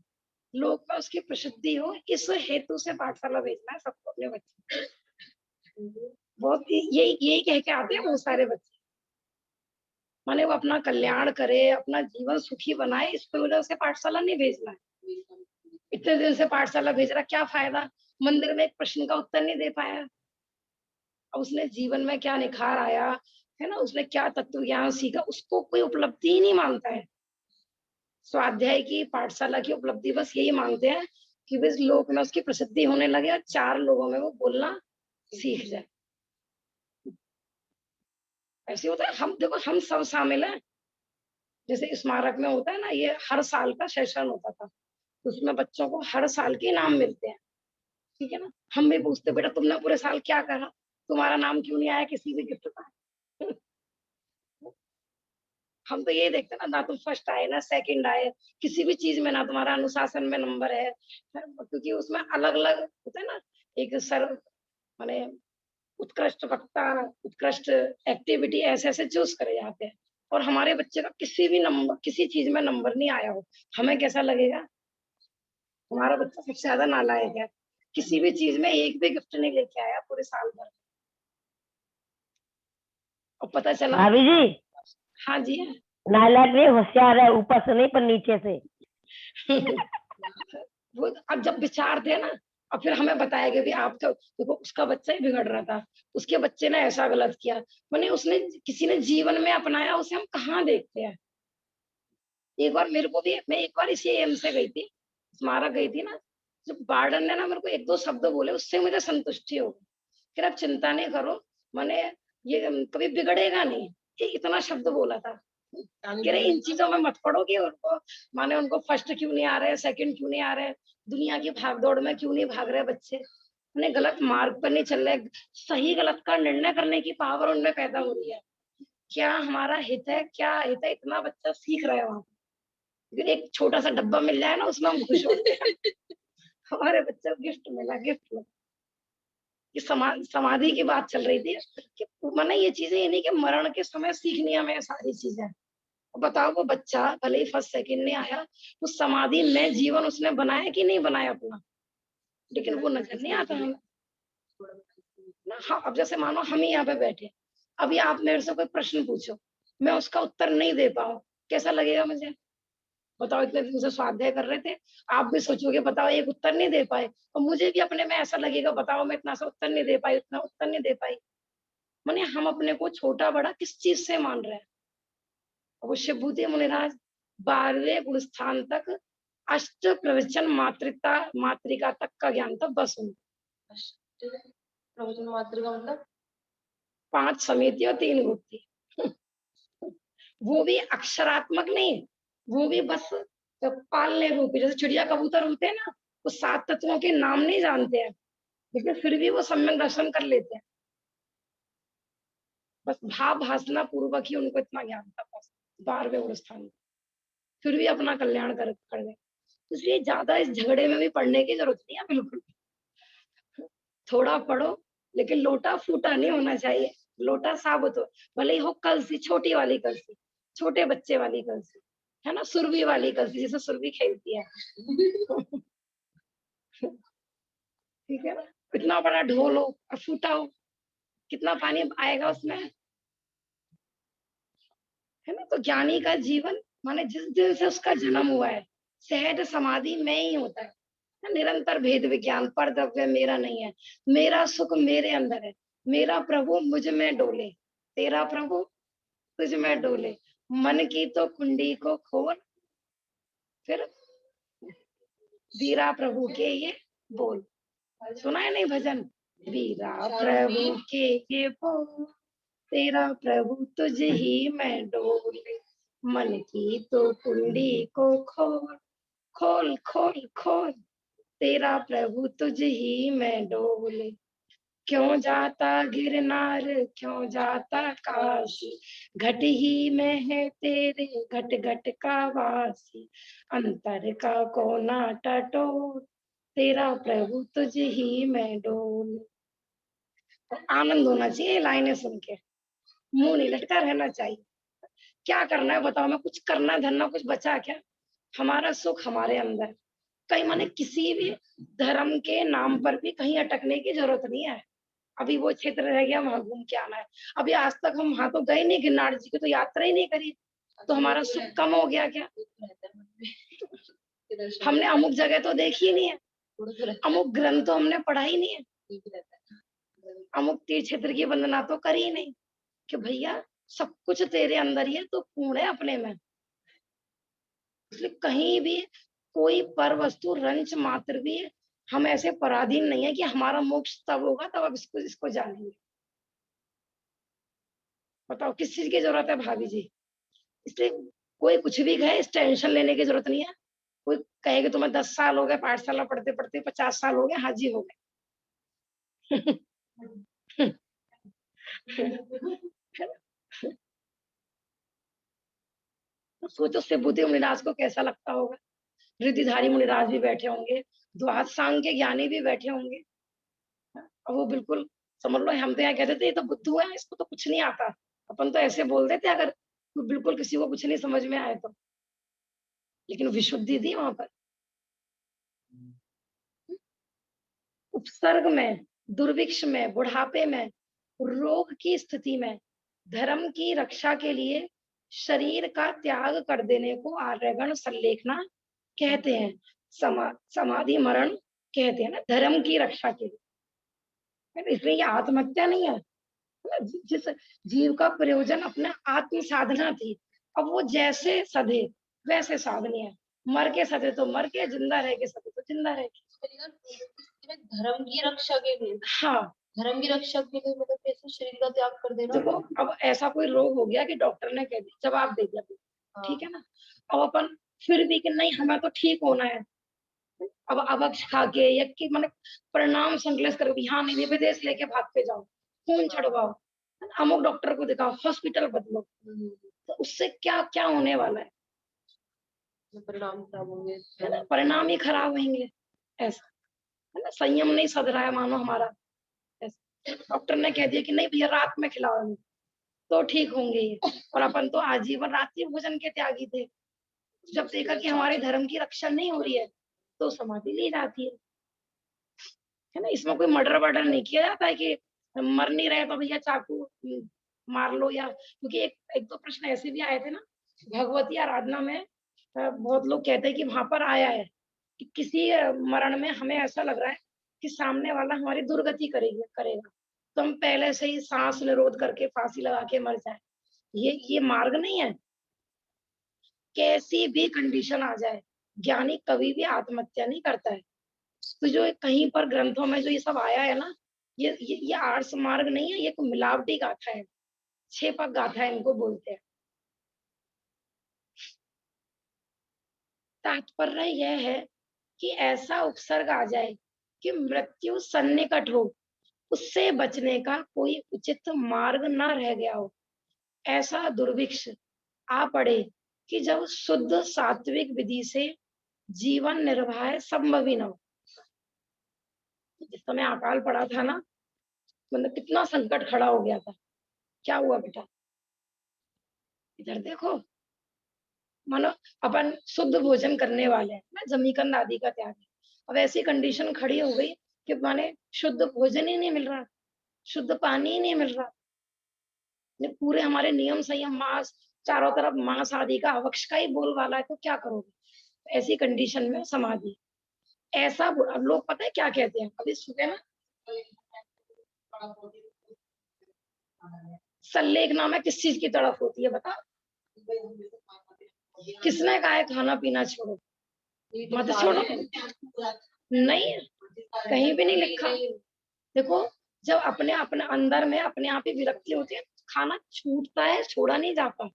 लोग में उसकी प्रसिद्धि हो, इस हेतु से पाठशाला भेजना है सबको अपने बच्चे। बहुत यही यही कह के आते हैं बहुत सारे बच्चे, माने वो अपना कल्याण करे, अपना जीवन सुखी बनाए, इस वजह से पाठशाला नहीं भेजना है। इतने दिन से पाठशाला भेज रहा, क्या फायदा? मंदिर में एक प्रश्न का उत्तर नहीं दे पाया, अब उसने जीवन में क्या निखार आया, है ना, उसने क्या तत्व ज्ञान सीखा, उसको कोई उपलब्धि ही नहीं मानता है। स्वाध्याय की पाठशाला की उपलब्धि बस यही मानते हैं कि बस लोक में उसकी प्रसिद्धि होने लगे और 4 लोगों में वो बोलना सीख जाए। ऐसे होता है, हम देखो हम सब शामिल हैं। जैसे स्मारक में होता है ना, ये हर साल का सेशन होता था, उसमें बच्चों को हर साल के इनाम मिलते हैं, ठीक है ना। हम भी पूछते बेटा तुमने पूरे साल क्या करा, तुम्हारा नाम क्यों नहीं आया किसी भी गिफ्ट का। हम तो ये देखते हैं ना तुम फर्स्ट आए ना सेकंड आए, किसी भी चीज में ना तुम्हारा अनुशासन में नंबर है, क्योंकि उसमें अलग अलग होता है ना, एक सर माने उत्कृष्ट वक्ता, उत्कृष्ट एक्टिविटी ऐसे ऐसे चूज करे जाते हैं। और हमारे बच्चे का किसी भी नंबर किसी चीज में नंबर नहीं आया हो, हमें कैसा लगेगा, हमारा बच्चा सबसे ज्यादा नालायक है, किसी भी चीज में एक भी गिफ्ट नहीं लेके आया पूरे साल भर। और पता चला, भाभी जी, हाँ जी। नालायक नहीं, होशियार है, ऊपर से नहीं पर नीचे से। वो अब जब विचार थे ना, और फिर हमें बताया गया भी आप तो देखो उसका बच्चा ही बिगड़ रहा था, उसके बच्चे ने ऐसा गलत किया, मैंने उसने किसी ने जीवन में अपनाया, उसे हम कहाँ देखते हैं। एक बार मेरे को भी, मैं एक बार इसी एम से गई थी, स्मारक गई थी ना, जब वार्डन ने ना मेरे को एक दो शब्द बोले, उससे मुझे संतुष्टि हो गई। फिर आप चिंता नहीं करो, मैंने ये कभी बिगड़ेगा नहीं, ये इतना शब्द बोला था। कह रहे इन चीजों में मत पड़ो कि उनको माने उनको फर्स्ट क्यों नहीं आ रहे, सेकंड क्यों नहीं आ रहे, दुनिया की भागदौड़ में क्यों नहीं भाग रहे बच्चे, उन्हें गलत मार्ग पर नहीं चल रहे, सही गलत का निर्णय करने की पावर उनमें पैदा हो रही है। क्या हमारा हित है, क्या हित है, इतना बच्चा सीख रहा है वहां। लेकिन एक छोटा सा डब्बा मिल जाए ना, उसमें हम खुश होते हैं। हमारे बच्चे को गिफ्ट मिला, गिफ्ट मिला। ये समाधि की बात चल रही थी कि माने ये चीजें ये नहीं कि मरण के समय सीखनी हमें ये सारी चीजें। बताओ वो बच्चा भले ही फर्स्ट सेकंड में आया, उस समाधि में जीवन उसने बनाया कि नहीं बनाया अपना, लेकिन वो नजर नहीं आता हमें ना। हाँ, अब जैसे मानो हम ही यहाँ पे बैठे, अभी आप मेरे से कोई प्रश्न पूछो, मैं उसका उत्तर नहीं दे पाऊँ, कैसा लगेगा मुझे, बताओ। इतने दिन से स्वाध्याय कर रहे थे, आप भी सोचोगे बताओ एक उत्तर नहीं दे पाए, और मुझे भी अपने में ऐसा लगेगा बताओ मैं इतना सा उत्तर नहीं दे पाई, इतना उत्तर नहीं दे पाई। माने हम अपने को छोटा बड़ा किस चीज से मान रहे हैं। वो शिवभूति मुनिराज 12वें गुण स्थान तक अष्ट प्रवचन मातृता मातृका तक का ज्ञान था बस उनको। प्रवचन मात्र का मतलब 5 समिति और 3 गुप्ति। वो भी अक्षरात्मक नहीं, वो भी बस पालने रूपी, जैसे चिड़िया कबूतर होते हैं ना, वो 7 तत्वों के नाम नहीं जानते हैं, लेकिन फिर भी वो सम्यक दर्शन कर लेते हैं। बस भाव भासना पूर्वक ही उनको इतना ज्ञान था बस 12वें गुण स्थान, फिर भी अपना कल्याण कर गए। इसलिए ज्यादा इस झगड़े में भी पढ़ने की जरूरत नहीं है बिल्कुल। थोड़ा पढ़ो, लेकिन लोटा फूटा नहीं होना चाहिए, लोटा साबुत हो, भले ही हो कलसी, छोटी वाली कलसी, छोटे बच्चे वाली कलसी, है ना, सुरभि वाली कलसी, जैसे सुरभि खेलती है। ठीक है ना, इतना बड़ा ढोल हो और फूटा हो, कितना पानी आएगा उसमें, है ना। तो ज्ञानी का जीवन माने जिस दिन से उसका जन्म हुआ है, सहज समाधि में ही होता है। निरंतर भेद विज्ञान, पर द्रव्य मेरा नहीं है, मेरा सुख मेरे अंदर है, मेरा प्रभु मुझ में डोले, तेरा प्रभु तुझ में डोले, मन की तो कुंडी को खोल, फिर वीरा प्रभु के ये बोल, सुना है नहीं भजन, वीरा प्रभु के ये बोल, तेरा प्रभु तुझ ही में डोले, मन की तो कुंडी को खोल, खोल खोल खोल, तेरा प्रभु तुझ ही में डोले, क्यों जाता गिरनार क्यों जाता काशी, घट ही में है तेरे घट घट का वासी, अंतर का कोना टटोल, तेरा प्रभु तुझ ही में डोल। तो आनंद होना चाहिए ये लाइनें सुन के, मुंह नहीं लटका रहना चाहिए। क्या करना है बताओ, मैं कुछ करना धरना कुछ बचा क्या, हमारा सुख हमारे अंदर। कहीं माने किसी भी धर्म के नाम पर भी कहीं अटकने की जरूरत नहीं है। अभी वो क्षेत्र रह गया, वहां घूम के आना है। अभी आज तक हम वहां तो गए नहीं, गिरनार जी की तो यात्रा ही नहीं करी, तो हमारा सुख कम हो गया क्या, हमने अमुक जगह तो देखी ही नहीं है, अमुक ग्रंथ तो हमने पढ़ा ही नहीं है, अमुक तीर्थ क्षेत्र की वंदना तो करी ही नहीं, कि भैया सब कुछ तेरे अंदर ही है, तो पूर्ण है अपने में। इसलिए कहीं भी कोई पर वस्तु रंच मात्र भी हम ऐसे पराधीन नहीं है कि हमारा मोक्ष तब होगा तब अब इसको इसको जानेंगे। बताओ किस चीज की जरूरत है भाभी जी? इसलिए कोई कुछ भी कहे, इस टेंशन लेने की जरूरत नहीं है। कोई कहे कि तुम्हें 10 साल हो गए पाठशाला पढ़ते पढ़ते, 50 साल हो गए, हाँ जी हो गए। तो सोचो सिद्धबुद्धि मुनिराज को कैसा लगता होगा। रिद्धिधारी मुनिराज भी बैठे होंगे, द्वादश सांग के ज्ञानी भी बैठे होंगे, और वो बिल्कुल समझ लो, हम तो यहाँ कहते थे ये तो बुद्धू है, इसको तो कुछ नहीं आता। अपन तो ऐसे बोल देते अगर बिल्कुल किसी को कुछ नहीं समझ में आए तो। लेकिन विशुद्धि थी वहां पर। उपसर्ग में, दुर्भिक्ष में, बुढ़ापे में, रोग की स्थिति में धर्म की रक्षा के लिए शरीर का त्याग कर देने को आर्यगण संलेखना कहते हैं। समाधि मरण कहते हैं ना, धर्म की रक्षा के लिए। इसलिए ये आत्महत्या नहीं है। जिस जीव का प्रयोजन अपना आत्म साधना थी, अब वो जैसे सधे वैसे साधनी है। मर के सधे तो मर के, जिंदा रह के सधे तो जिंदा रह के। धर्म की रक्षा के लिए, हाँ, धर्म की रक्षा के लिए मतलब कैसे शरीर का त्याग कर देना? देखो अब ऐसा कोई रोग हो गया कि डॉक्टर ने कह दिया, जवाब दे दिया, ठीक है ना। अब अपन फिर भी कि नहीं हमें तो ठीक होना है, अब अवक्ष खा के या कि मैंने परिणाम संकलित कर यहाँ नहीं, विदेश लेके भाग के जाओ, खून चढ़वाओ, अमुक डॉक्टर को दिखाओ, हॉस्पिटल बदलो, तो उससे क्या क्या होने वाला है? परिणाम खराब होंगे, है ना, परिणाम ही खराब होंगे। ऐसा है ना, संयम नहीं सध रहा है मानो हमारा। डॉक्टर ने कह दिया कि नहीं भैया रात में खिलाओ तो ठीक होंगे ये, और अपन तो आजीवन रात्रि भोजन के त्यागी थे। जब देखा कि हमारे धर्म की रक्षा नहीं हो रही है तो समाधि ली जाती है ना। इसमें कोई मर्डर वर्डर नहीं किया जाता है कि मर नहीं रहे तो भैया चाकू मार लो, या क्योंकि एक दो प्रश्न ऐसे भी आए थे ना भगवती आराधना में। बहुत लोग कहते हैं कि वहां पर आया है कि किसी मरण में हमें ऐसा लग रहा है कि सामने वाला हमारी दुर्गति करेगा, तो हम पहले से ही सांस निरोध करके फांसी लगा के मर जाए। ये मार्ग नहीं है। कैसी भी कंडीशन आ जाए ज्ञानी कभी भी आत्महत्या नहीं करता है। तो जो कहीं पर ग्रंथों में जो ये सब आया है ना, ये आर्स मार्ग नहीं है, ये एक मिलावटी गाथा है, छेपक गाथा है इनको बोलते हैं। तात्पर्य यह है कि ऐसा उपसर्ग आ जाए कि मृत्यु सन्निकट हो, उससे बचने का कोई उचित मार्ग न रह गया हो। ऐसा दुर्भिक्ष आ पड़े कि जब शुद्ध सात्विक विधि से जीवन निर्वाह संभव ही न हो। जिस समय अकाल पड़ा था ना, मतलब कितना संकट खड़ा हो गया था। क्या हुआ बेटा, इधर देखो, मानो अपन शुद्ध भोजन करने वाले हैं ना, जमीकंद आदि का त्याग है। अब ऐसी कंडीशन खड़ी हो गई कि माने शुद्ध भोजन ही नहीं मिल रहा, शुद्ध पानी ही नहीं मिल रहा। पूरे हमारे नियम संयम मास, चारों तरफ मांस आदि का अवक्ष का ही बोलबाला है, तो क्या करोगे? ऐसी कंडीशन में समाधि ऐसा। अब लोग पता है क्या कहते हैं, अभी सुबह ना सल्लेख नाम किस चीज की तड़प होती है बता? किसने कहा है खाना पीना छोड़ो? मत छोड़ो, नहीं कहीं भी नहीं लिखा। देखो जब अपने अपने अंदर में अपने आप ही विरक्ति होती है, खाना छूटता है, छोड़ा नहीं जाता।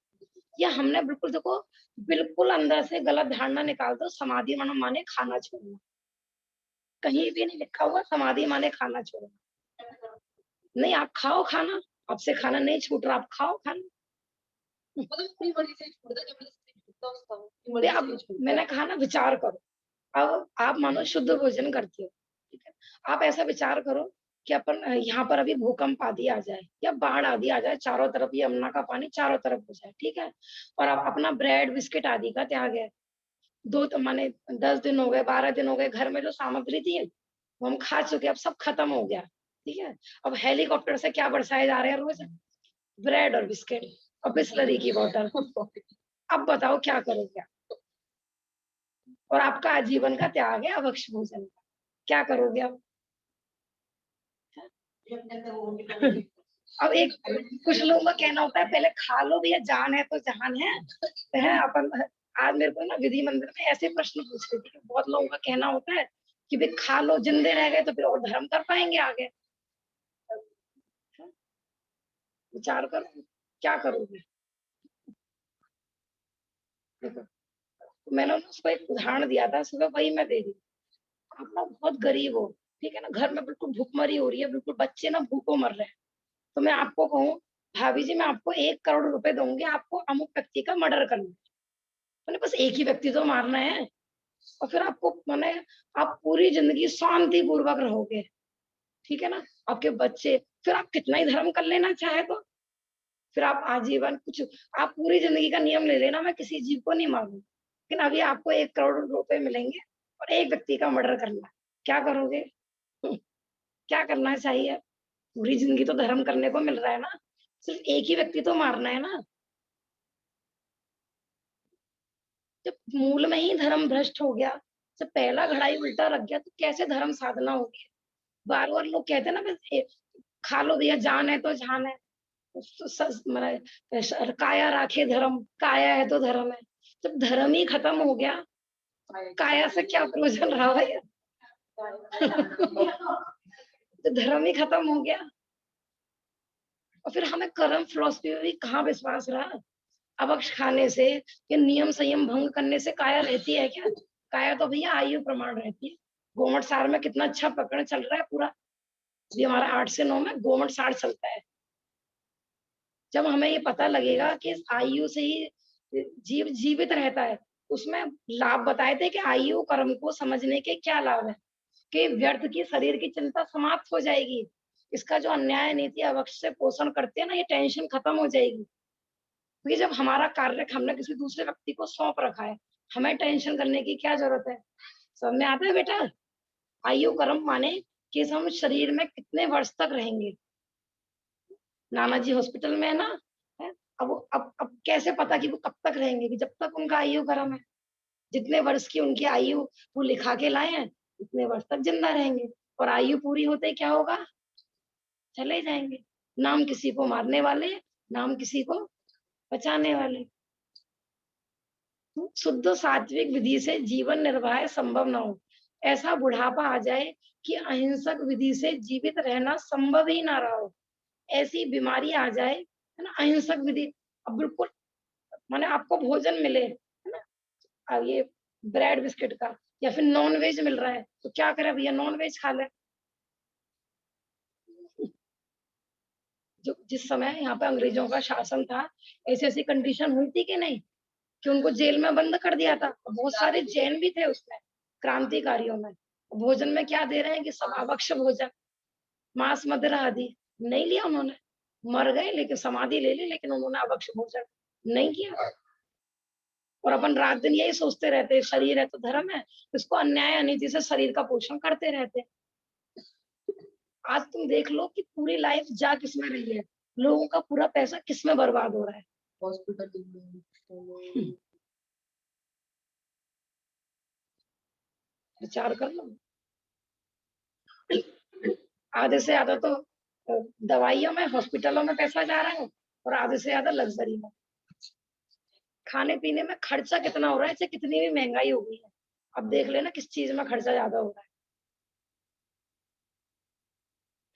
या हमने बिल्कुल देखो, बिल्कुल अंदर से गलत धारणा निकाल दो, समाधि माने खाना छोड़ना। कहीं भी नहीं लिखा हुआ समाधि माने खाना छोड़ना। नहीं, आप खाओ खाना, आपसे खाना नहीं छूट रहा, आप खाओ खाना। मतलब अपनी मर्जी से छोड़ दो, जबरदस्ती छूटता उसका, अपनी अब मर्जी से छूटता मैंने कहा ना विचार करो। अब आप मानो शुद्ध भोजन करते हो, ठीक है, आप ऐसा विचार करो कि अपन यहाँ पर अभी भूकंप आदि आ जाए या बाढ़ आदि आ जाए, चारों तरफ ये यमुना का पानी चारों तरफ हो जाए, ठीक है, और अब अपना ब्रेड बिस्किट आदि का त्याग है। दो तो माने 10 दिन हो गए, 12 दिन हो गए, घर में जो सामग्री थी वो हम खा चुके, अब सब खत्म हो गया, ठीक है। अब हेलीकॉप्टर से क्या बरसाए जा रहे हैं रोज? ब्रेड और बिस्किट और बिस्लरी की बोतल। अब बताओ क्या करोगे आप? और आपका आजीवन का त्याग है अभक्ष भोजन का, क्या करोगे आप? अब एक कुछ लोगों का कहना होता है पहले खा लो भैया, जान है तो जहान है अपन। आज मेरे को ना विधि मंदिर में ऐसे प्रश्न पूछ रहे थे कि बहुत लोगों का कहना होता है कि भाई खा लो, जिंदे रह गए तो फिर और धर्म कर पाएंगे आगे। विचार करो क्या करोगे। देखो, तो मैंने ना उसको एक उदाहरण दिया था, सुबह वही मैं दे रही हूँ। आप ना बहुत गरीब हो, ठीक है ना, घर में बिल्कुल भूखमरी हो रही है, बिल्कुल बच्चे ना भूखों मर रहे हैं, तो मैं आपको कहूँ भाभी जी मैं आपको 1 करोड़ रुपए दूंगी, आपको अमुक व्यक्ति का मर्डर करना है, मैंने बस एक ही व्यक्ति तो मारना है, और फिर आपको मैंने आप पूरी जिंदगी शांति पूर्वक रहोगे, ठीक है ना। आपके बच्चे, फिर आप कितना ही धर्म कर लेना चाहे तो, फिर आप आजीवन कुछ, आप पूरी जिंदगी का नियम ले लेना मैं किसी जीव को नहीं मारूंगा, लेकिन अभी आपको 1 करोड़ रुपए मिलेंगे और एक व्यक्ति का मर्डर करना है, क्या करोगे? क्या करना चाहिए? पूरी जिंदगी तो धर्म करने को मिल रहा है ना, सिर्फ एक ही व्यक्ति तो मारना है ना। जब मूल में ही धर्म भ्रष्ट हो गया, जब पहला घड़ा ही उल्टा रख गया, तो कैसे धर्म साधना होगी? बार बार लोग कहते हैं ना बस खा लो भैया, जान है तो जान है, काया राखे धर्म, काया है तो धर्म है। जब धर्म ही खत्म हो गया, काया से क्या प्रयोजन रहा भैया? तो धर्म ही खत्म हो गया, और फिर हमें कर्म फिलोसफी में भी कहाँ विश्वास रहा? अबक्ष खाने से या नियम संयम भंग करने से काया रहती है क्या? काया तो भैया आयु प्रमाण रहती है। गोमट सार में कितना अच्छा पकड़ चल रहा है पूरा, ये हमारा 8 से 9 में गोमट सार चलता है। जब हमें ये पता लगेगा कि इस आयु से ही जीव जीवित रहता है, उसमें लाभ बताए थे कि आयु कर्म को समझने के क्या लाभ है, कि व्यर्थ की शरीर की चिंता समाप्त हो जाएगी, इसका जो अन्याय नीति अवक्ष से पोषण करते हैं ना, ये टेंशन खत्म हो जाएगी, क्योंकि जब हमारा कार्य हमने किसी दूसरे व्यक्ति को सौंप रखा है, हमें टेंशन करने की क्या जरूरत है? समझ में आता है बेटा? आयु कर्म माने कि हम शरीर में कितने वर्ष तक रहेंगे। नाना जी हॉस्पिटल में है ना, है? अब कैसे पता कि वो कब तक रहेंगे? कि जब तक उनका आयु कर्म है, जितने वर्ष की उनकी आयु वो लिखा के लाए हैं, उतने वर्ष तक जिंदा रहेंगे, और आयु पूरी होते ही क्या होगा? चले जाएंगे। नाम किसी को मारने वाले, नाम किसी को बचाने वाले। शुद्ध सात्विक विधि से जीवन निर्वाह संभव न हो, ऐसा बुढ़ापा आ जाए कि अहिंसक विधि से जीवित रहना संभव ही ना रहा हो, ऐसी बीमारी आ जाए, है ना, अहिंसक विधि। अब बिल्कुल माने आपको भोजन मिले, है ना, अब ये ब्रेड बिस्किट का, या फिर नॉन वेज मिल रहा है, तो क्या करे भैया, नॉन वेज खा ले। जो जिस समय यहाँ पे अंग्रेजों का शासन था, ऐसी ऐसी कंडीशन हुई थी कि नहीं, कि उनको जेल में बंद कर दिया था, बहुत सारे जैन भी थे उसमें, क्रांतिकारियों में। भोजन में क्या दे रहे हैं कि सब आवक्ष भोजन, मांस मदिरा आदि नहीं लिया उन्होंने, मर गए लेकिन समाधि ले ली, लेकिन उन्होंने आवक्ष भोजन नहीं किया। और अपन रात दिन यही सोचते रहते हैं, शरीर है तो धर्म है, इसको अन्याय अनिति से शरीर का पोषण करते रहते हैं। आज तुम देख लो कि पूरी लाइफ जा किसमें रही है, लोगों का पूरा पैसा किसमें बर्बाद हो रहा है। हॉस्पिटल विचार कर लो। आधे से ज्यादा तो दवाइयों में, हॉस्पिटलों में पैसा जा रहा है, और आधे से ज्यादा लग्जरी में। खाने पीने में खर्चा कितना हो रहा है, चाहे कितनी भी महंगाई हो गई है, अब देख लेना किस चीज में खर्चा ज्यादा हो रहा है।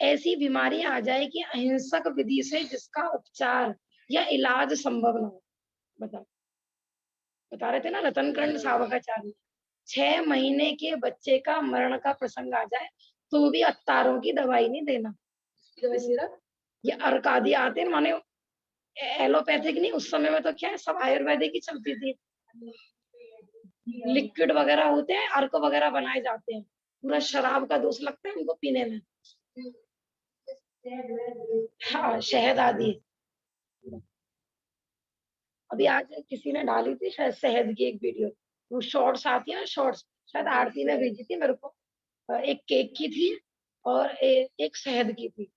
ऐसी बीमारी आ जाए कि अहिंसक विधि से जिसका उपचार या इलाज संभव न हो। बताओ, बता रहे थे ना रतन कर्ण सावकाचार्य, 6 महीने के बच्चे का मरण का प्रसंग आ जाए तो भी अत्तारों की दवाई नहीं देना। ये अर्क आदि आते हैं, माने एलोपैथिक नहीं, उस समय में तो क्या है, सब आयुर्वेदिक ही चलती थी। लिक्विड वगैरह होते हैं, अर्क वगैरह बनाए जाते हैं, पूरा शराब का दोष लगता है उनको पीने में। हाँ, शहद आदि। अभी आज किसी ने डाली थी शायद शहद की एक वीडियो, वो शॉर्ट्स आती है ना, शॉर्ट्स, शायद आरती ने भेजी थी मेरे को। एक केक की थी और एक शहद की थी।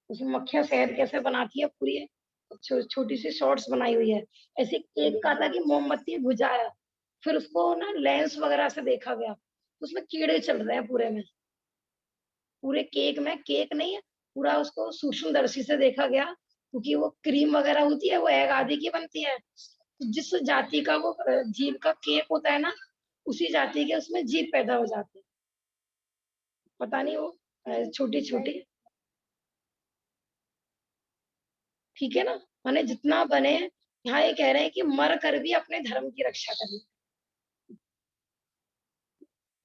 उसमें मक्खियां शहद कैसे बनाती है पूरी छोटी सी शॉर्ट्स बनाई हुई है। ऐसे केक का था कि मोमबत्ती बुझाया, फिर उसको ना लेंस वगैरह से देखा गया, उसमें कीड़े चल रहे हैं पूरे में, पूरे केक में, केक नहीं है, पूरा उसको सूक्ष्मदर्शी से देखा गया, क्योंकि वो क्रीम वगैरह होती है वो एग आदि की बनती है। तो जिस जाति का वो जीव का केक होता है ना, उसी जाति के उसमें जीव पैदा हो जाते हैं। पता नहीं वो छोटी छोटी, ठीक है ना। माने जितना बने, यहाँ ये कह रहे हैं कि मर कर भी अपने धर्म की रक्षा करनी,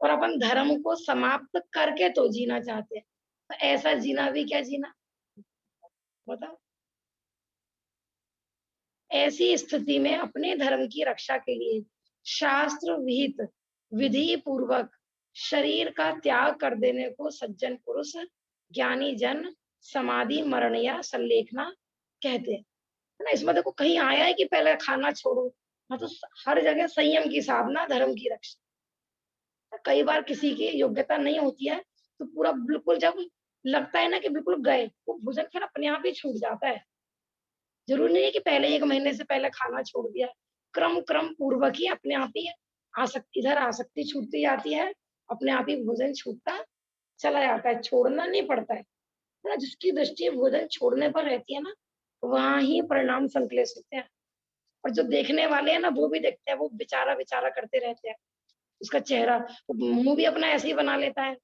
और अपन धर्म को समाप्त करके तो जीना चाहते हैं। तो ऐसा जीना भी क्या जीना, बताओ। ऐसी स्थिति में अपने धर्म की रक्षा के लिए शास्त्र विहित विधि पूर्वक शरीर का त्याग कर देने को सज्जन पुरुष, ज्ञानी जन समाधि मरण या संलेखना कहते हैं, है ना। इसमें देखो कहीं आया है कि पहले खाना छोड़ो, हाँ तो हर जगह संयम की साधना, धर्म की रक्षा। कई बार किसी की योग्यता नहीं होती है, तो पूरा बिल्कुल जब लगता है ना कि बिल्कुल गए, वो भोजन फिर अपने आप ही छूट जाता है। जरूरी नहीं है कि पहले 1 महीने से पहले खाना छोड़ दिया, क्रम क्रम पूर्वक ही अपने आप ही आसक्ति छूटती जाती है, अपने आप ही भोजन छूटता चला जाता है, छोड़ना नहीं पड़ता है ना। जिसकी दृष्टि भोजन छोड़ने पर रहती है ना, वहां ही परिणाम संकलित होते हैं। और जो देखने वाले हैं ना, वो भी देखते हैं, वो बेचारा बेचारा करते रहते हैं, उसका चेहरा, वो मुंह भी अपना ऐसे ही बना लेता है।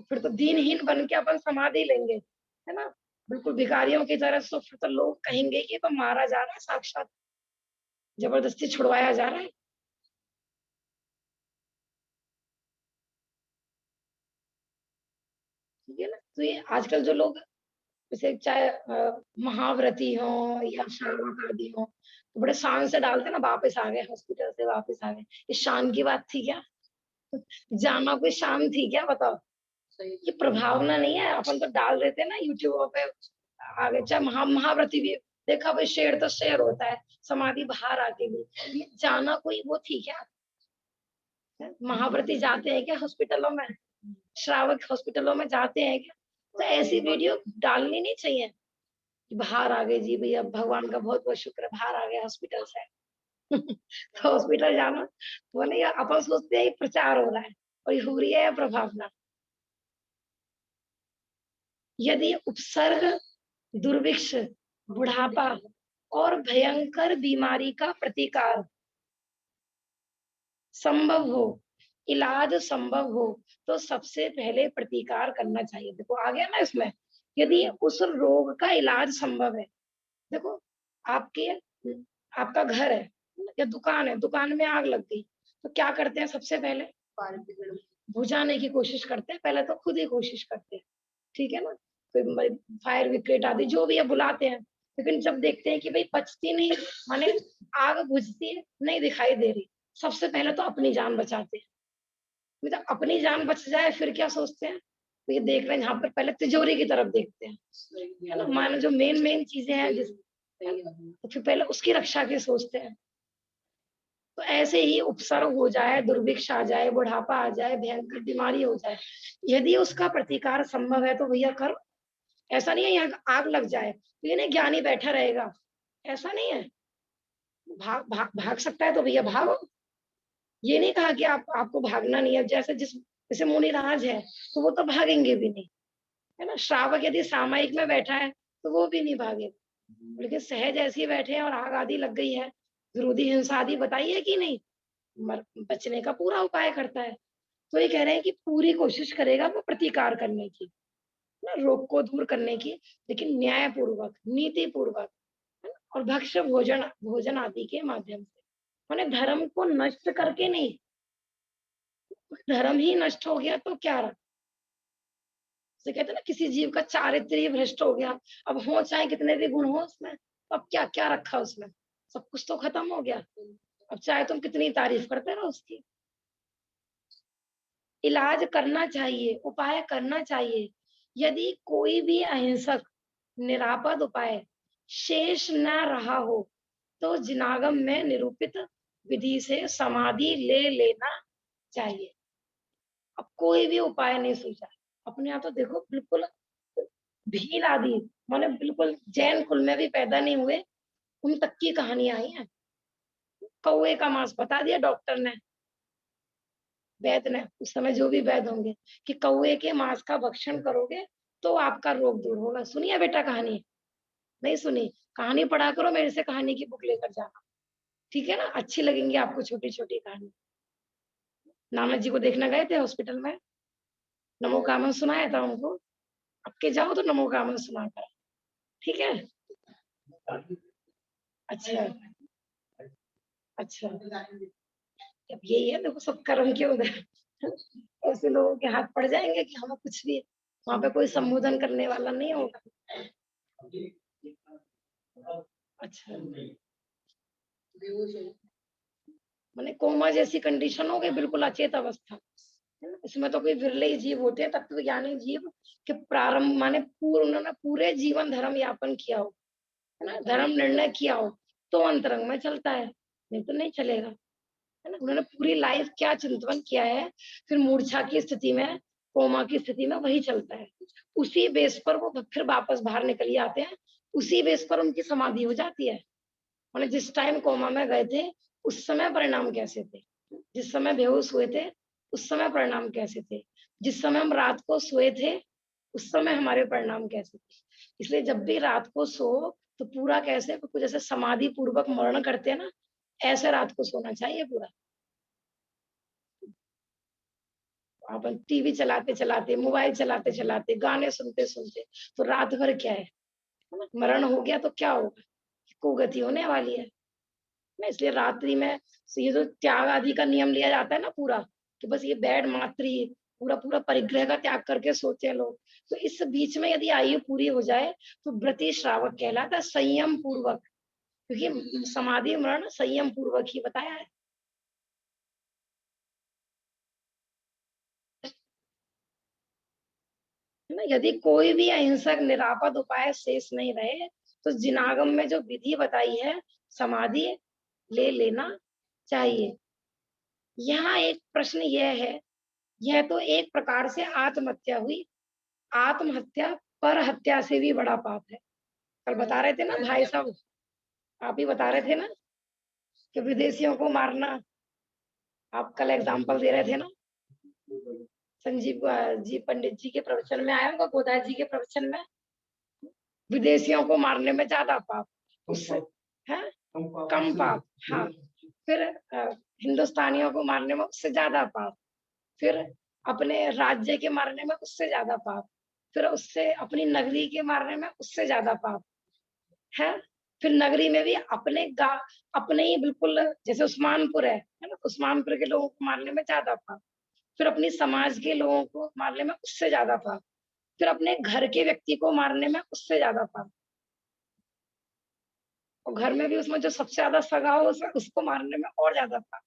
फिर तो दीनहीन बन के अपन समाधि लेंगे, है ना। बिल्कुल भिखारियों की तरह, तो फिर तो लोग कहेंगे कि तो मारा जा रहा है, साक्षात जबरदस्ती छुड़वाया जा रहा है। ठीक है ना। तो ये आजकल जो लोग, जैसे चाहे महाव्रती हो या शांति हो, तो बड़े शान से डालते हैं ना, वापस आ गए हॉस्पिटल से, वापस आ गए। ये शान की बात थी क्या? जाना कोई शान थी क्या, बताओ। सही। ये प्रभावना नहीं है, अपन तो डाल देते हैं ना यूट्यूब पे आगे। चाहे महाव्रती भी देखा भाई, शेर तो शेर होता है, समाधि बाहर आके भी। ये जाना कोई वो थी क्या? महाव्रती जाते हैं क्या हॉस्पिटलों में? श्रावक हॉस्पिटलों में जाते हैं क्या? तो ऐसी वीडियो डालनी नहीं चाहिए कि बाहर आ गए जी भैया, भगवान का बहुत बहुत शुक्र है, बाहर आ गए हॉस्पिटल से। तो हॉस्पिटल जाना वो नहीं, अपन सोचते हैं प्रचार हो रहा है, और ये हो रही है प्रभावना। यदि उपसर्ग, दुर्भिक्ष, बुढ़ापा और भयंकर बीमारी का प्रतिकार संभव हो, इलाज संभव हो, तो सबसे पहले प्रतिकार करना चाहिए। देखो आ गया ना इसमें, यदि उस रोग का इलाज संभव है। देखो आपके आपका घर है या दुकान है, दुकान में आग लग गई, तो क्या करते हैं सबसे पहले? बुझाने की कोशिश करते हैं, पहले तो खुद ही कोशिश करते हैं, ठीक है ना। तो फायर ब्रिगेड आदि जो भी है बुलाते हैं, लेकिन जब देखते हैं कि भाई बचती नहीं, माने आग बुझती है नहीं, दिखाई दे रही, सबसे पहले तो अपनी जान बचाते हैं। मतलब अपनी जान बच जाए फिर क्या सोचते हैं, तो ये देख रहे हैं, यहाँ पर पहले तिजोरी की तरफ देखते हैं, है ना। माने जो मेन मेन चीजें हैं तो फिर पहले उसकी रक्षा की सोचते हैं। तो ऐसे ही उपसर्ग हो जाए, दुर्भिक्ष आ जाए, बुढ़ापा आ जाए, भयंकर बीमारी हो जाए, यदि उसका प्रतिकार संभव है तो भैया करो। ऐसा नहीं है यहाँ आग लग जाए तो ये नहीं ज्ञानी बैठा रहेगा, ऐसा नहीं है। भाग सकता है तो भैया भागो। ये नहीं कहा कि आपको भागना नहीं है। जैसे मुनिराज है, तो वो तो भागेंगे भी नहीं, है ना। श्रावक यदि सामायिक में बैठा है तो वो भी नहीं भागे, लेकिन सहज ऐसे ही बैठे हैं और आग आदि लग गई है, विरोधी हिंसा आदि बताई है कि नहीं, बचने का पूरा उपाय करता है। तो ये कह रहे हैं कि पूरी कोशिश करेगा वो प्रतिकार करने की, ना, रोग को दूर करने की, लेकिन न्याय पूर्वक, नीति पूर्वक, है ना, और भक्ष्य भोजन भोजन आदि के माध्यम से, माने धर्म को नष्ट करके नहीं। धर्म ही नष्ट हो गया तो क्या रहा? जैसे कहते हैं ना, किसी जीव का चारित्र ही भ्रष्ट हो गया, अब हो चाहे कितने भी गुण हो उसमें, तो अब क्या क्या रखा उसमें, सब कुछ तो खत्म हो गया। अब चाहे तुम कितनी तारीफ करते रहो उसकी। इलाज करना चाहिए, उपाय करना चाहिए। यदि कोई भी अहिंसक निरापद उपाय शेष न रहा हो, तो जिनागम में निरूपित विधि से समाधि ले लेना चाहिए। अब कोई भी उपाय नहीं सूझा, अपने यहाँ तो देखो बिल्कुल भील आदि, माने बिल्कुल जैन कुल में भी पैदा नहीं हुए, उन तक की कहानियां आई हैं। कौवे का मांस बता दिया डॉक्टर ने, वैद ने, उस समय जो भी वैद होंगे, कि कौवे के मांस का भक्षण करोगे तो आपका रोग दूर होगा। सुनिए बेटा कहानी, नहीं सुनी? कहानी पढ़ा करो, मेरे से कहानी की बुक लेकर जाना, ठीक है ना? अच्छी लगेंगी आपको छोटी-छोटी कहानी। नाना जी को देखने गए थे हॉस्पिटल में, नमो कामन सुनाया था उनको, अब के जाओ तो नमो कामन सुना कर, ठीक है? अच्छा, अच्छा। अब यही है, देखो सब कर्म के उधर ऐसे लोगों के हाथ पड़ जाएँगे कि हमें कुछ भी, वहाँ पे कोई संबोधन करने वाला नहीं होगा। अच्छा, बेहोश है। माने कोमा जैसी कंडीशन हो गई, बिल्कुल अचेत अवस्था, है ना? इसमें तो कोई विरले ही जीव होते हैं, तत्वज्ञानी जीव के प्रारंभ माने उन्होंने पूरे जीवन धर्म यापन किया हो, है ना? धर्म निर्णय किया हो, तो अंतरंग में चलता है, नहीं तो नहीं चलेगा, है ना? उन्होंने पूरी लाइफ क्या चिंतन किया है, फिर मूर्छा की स्थिति में, कोमा की स्थिति में वही चलता है। उसी बेस पर वो फिर वापस बाहर निकल ही आते हैं, उसी बेस पर उनकी समाधि हो जाती है। माने जिस टाइम कोमा में गए थे, उस समय परिणाम कैसे थे? जिस समय बेहोश हुए थे, उस समय परिणाम कैसे थे? जिस समय हम रात को सोए थे, उस समय हमारे परिणाम कैसे थे? इसलिए जब भी रात को सो, तो पूरा कैसे कुछ जैसे समाधि पूर्वक मरण करते हैं ना, ऐसे रात को सोना चाहिए पूरा। अपन टीवी चलाते-चलाते, मोबाइल चलाते-चलाते, गाने सुनते-सुनते, तो रात भर क्या है ना? मरण हो गया तो क्या होगा? कुगति होने वाली है। ना इसलिए रात्रि में ये जो त्याग आदि का नियम लिया जाता है ना पूरा, कि बस ये बेड मात्र ही पूरा पूरा परिग्रह का त्याग करके सोते हैं लोग। तो इस बीच में यदि आयु पूरी हो जाए, तो व्रती श्रावक कहलाता है संयम पूर्वक, क्योंकि समाधि मरण संयम पूर्वक ही बताया है। है ना? यदि कोई भी अहिंसक निरापद उपाय शेष नहीं रहे, तो जिनागम में जो विधि बताई है, समाधि ले लेना चाहिए। यहाँ एक प्रश्न यह है, यह तो एक प्रकार से आत्महत्या हुई। आत्महत्या पर हत्या से भी बड़ा पाप है। कल बता रहे थे ना भाई साहब, आप ही बता रहे थे ना कि विदेशियों को मारना, आप कल एग्जाम्पल दे रहे थे ना, संजीव जी पंडित जी के प्रवचन में आया होगा, गोदास जी के प्रवचन में, विदेशियों को मारने में ज्यादा पाप, उससे है कम पाप। हाँ, फिर हिंदुस्तानियों को मारने में उससे ज्यादा पाप, फिर अपने राज्य के मारने में उससे ज्यादा पाप, फिर उससे अपनी नगरी के मारने में उससे ज्यादा पाप है। फिर नगरी में भी अपने ही बिल्कुल जैसे उस्मानपुर है ना? उस्मानपुर के लोगों को मारने में ज्यादा पाप, फिर अपनी समाज के लोगों को मारने में उससे ज्यादा पाप, फिर अपने घर के व्यक्ति को मारने में उससे ज्यादा पाप, और घर में भी उसमें जो सबसे ज्यादा सगा हो उसको मारने में और ज्यादा पाप,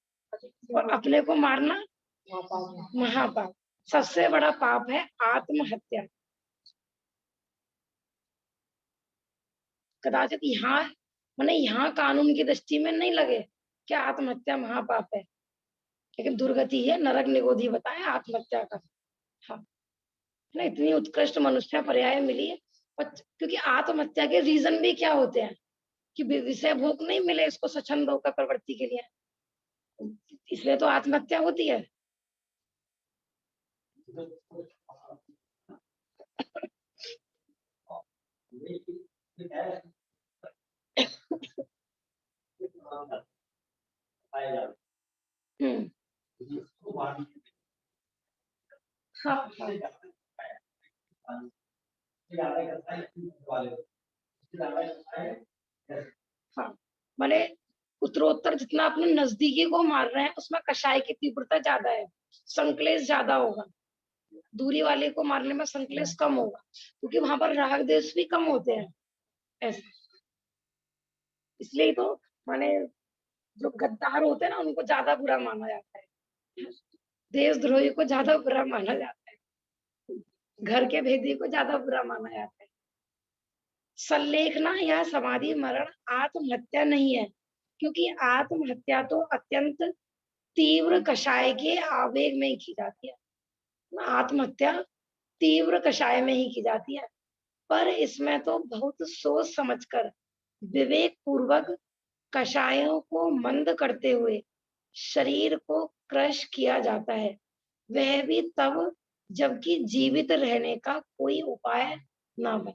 और अपने को मारना महापाप। सबसे बड़ा पाप है आत्महत्या। कदाचित यहाँ माने यहाँ कानून की दृष्टि में नहीं लगे क्या आत्महत्या महापाप है, लेकिन दुर्गति है, नरक निगोधी बताया आत्महत्या का। हाँ, है ना? इतनी उत्कृष्ट मनुष्य पर्याय मिली है, और क्योंकि आत्महत्या के रीजन भी क्या होते हैं कि विषय भोग नहीं मिले इसको स्वच्छंद होकर प्रवृत्ति के लिए, इसलिए तो आत्महत्या होती है। हम्म, हाँ हाँ हाँ, माने उत्तरोत्तर जितना अपने नजदीकी को मार रहे हैं, उसमें कषाय की तीव्रता ज्यादा है, संक्लेश ज्यादा होगा। दूरी वाले को मारने में संक्लेश कम होगा, क्योंकि वहां पर राग देश भी कम होते हैं ऐसे। इसलिए तो माने जो गद्दार होते हैं ना, उनको ज्यादा बुरा माना जाता है, देशद्रोही को ज्यादा बुरा माना जाता है, घर के भेदी को ज्यादा बुरा माना जाता है। सल्लेखना या समाधि मरण आत्महत्या नहीं है, क्योंकि आत्महत्या तो अत्यंत तीव्र कषाय के आवेग में ही की जाती है। आत्महत्या तीव्र कषाय में ही की जाती है, पर इसमें तो बहुत सोच समझकर विवेक पूर्वक कषायों को मंद करते हुए शरीर को क्रश किया जाता है, वह भी तब जबकि जीवित रहने का कोई उपाय ना बने।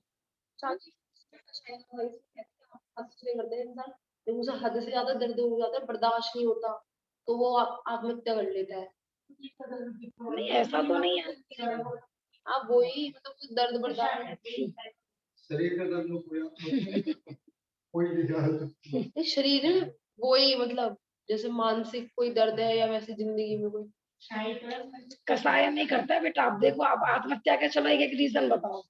करते हैं इंसान, जब उसे हद से ज्यादा दर्द हो जाता है, बर्दाश्त नहीं होता, तो वो आत्महत्या कर लेता है। नहीं, ऐसा तो नहीं है। आप वही मतलब उसे दर्द बर्दाश्त शरीर का दर्द कोई नहीं, शरीर में वही मतलब जैसे मानसिक कोई दर्द है या वैसे जिंदगी में कोई कसाय नहीं करता है बेटा। आप देखो, आप आत्महत्या का चलो एक रीजन बताओ।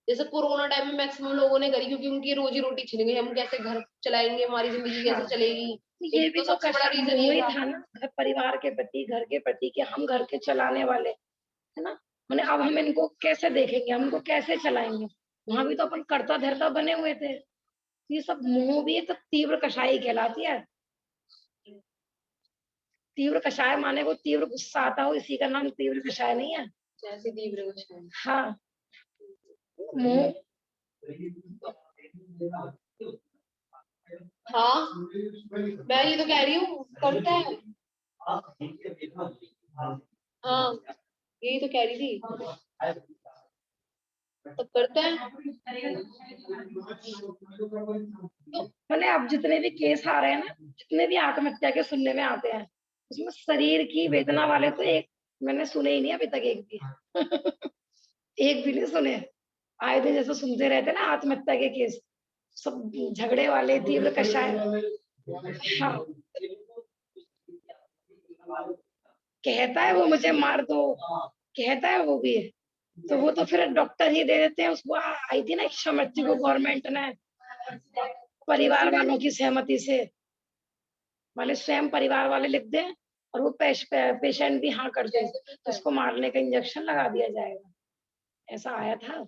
जैसे कोरोना टाइम में मैक्सिमम लोगों ने करी क्योंकि उनकी रोजी रोटी छिन गई, हम कैसे घर चलाएंगे, हमारी जिंदगी कैसे हाँ। चलेगी। ये एक भी तो तो सबसे बड़ा कसाय रीजन वो ये ही था। था ना, परिवार के प्रति, घर के प्रति, कि हम घर के चलाने वाले, है ना। मैंने अब हम इनको कैसे देखेंगे, हम इनको कैसे चलाएंगे। वहां भी तो अपन कर्ता धर्ता बने हुए थे। ये सब मोह भी तो तीव्र कषाय कहलाती है। तीव्र कषाय माने को तीव्र गुस्सा आता हो, इसी का नाम तीव्र कषाय नहीं है। जैसे तीव्र कुछ है। हाँ, मोह। हाँ, मैं ये तो कह रही हूँ करता है। हाँ, यही तो कह रही थी, तब करता है। तो मैंने अब जितने भी केस आ रहे हैं ना, जितने भी आत्महत्या के सुनने में आते हैं, उसमें शरीर की वेदना वाले तो एक मैंने सुने ही नहीं अभी तक, एक भी एक भी नहीं सुने। आए दिन जैसे सुनते रहते हैं ना आत्महत्या के केस, सब झगड़े वाले, तीव्र कषाय। हाँ, कहता है वो मुझे मार दो, कहता है वो भी। तो वो तो फिर डॉक्टर ही दे देते हैं उसको। आई थी ना इच्छा मृत्यु को गवर्नमेंट ने, परिवार वालों की सहमति से, वाले स्वयं परिवार वाले लिख दें और वो पेशेंट भी हाँ कर दे, तो उसको मारने का इंजेक्शन लगा दिया जाएगा। ऐसा आया था,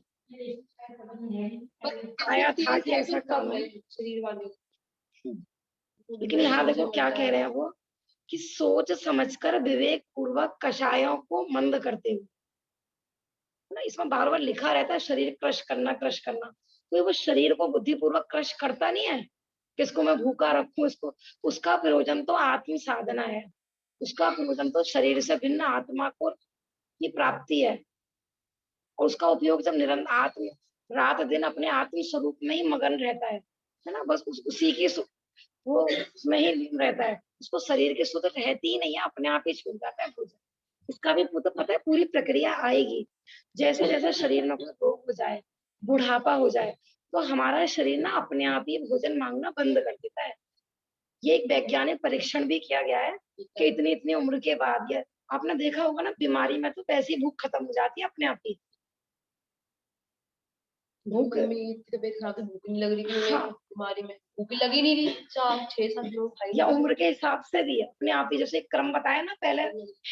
आया था कि ऐसा काम है। शरीर वाले। लेकिन यहाँ देखो क्या कह रहे हैं वो, कि सोच समझकर विवेक पूर्वक कषायों को मंद करते हुए, ना इसमें बार बार लिखा रहता है शरीर क्रश करना, क्रश करना। तो वो शरीर को बुद्धिपूर्वक क्रश करता नहीं है कि इसको मैं भूखा रखूं, इसको। उसका प्रयोजन तो आत्म साधना है, उसका प्रयोजन तो शरीर से भिन्न आत्मा को की प्राप्ति है। और उसका उपयोग जब निरंतर आत्म रात दिन अपने आत्म स्वरूप में ही मगन रहता है ना, बस उसी की वो उसमें ही लीन रहता है। उसको शरीर की सुध रहती ही नहीं है, अपने आप ही छूट जाता है भोजन। इसका भी पता है पूरी प्रक्रिया आएगी। जैसे जैसे शरीर में कोई रोग हो जाए, बुढ़ापा हो जाए, तो हमारा शरीर ना अपने आप ही भोजन मांगना बंद कर देता है। ये एक वैज्ञानिक परीक्षण भी किया गया है कि इतनी इतनी उम्र के बाद, ये आपने देखा होगा ना, बीमारी में तो वैसी भूख खत्म हो जाती है अपने आप ही। भूख, मेरी तबीयत खराब है, भूख नहीं लग रही थी। हाँ, बीमारी में भूख लगी नहीं रही, 4-6 जो खाई या उम्र के हिसाब से भी है अपने आप ही। जैसे एक क्रम बताया ना, पहले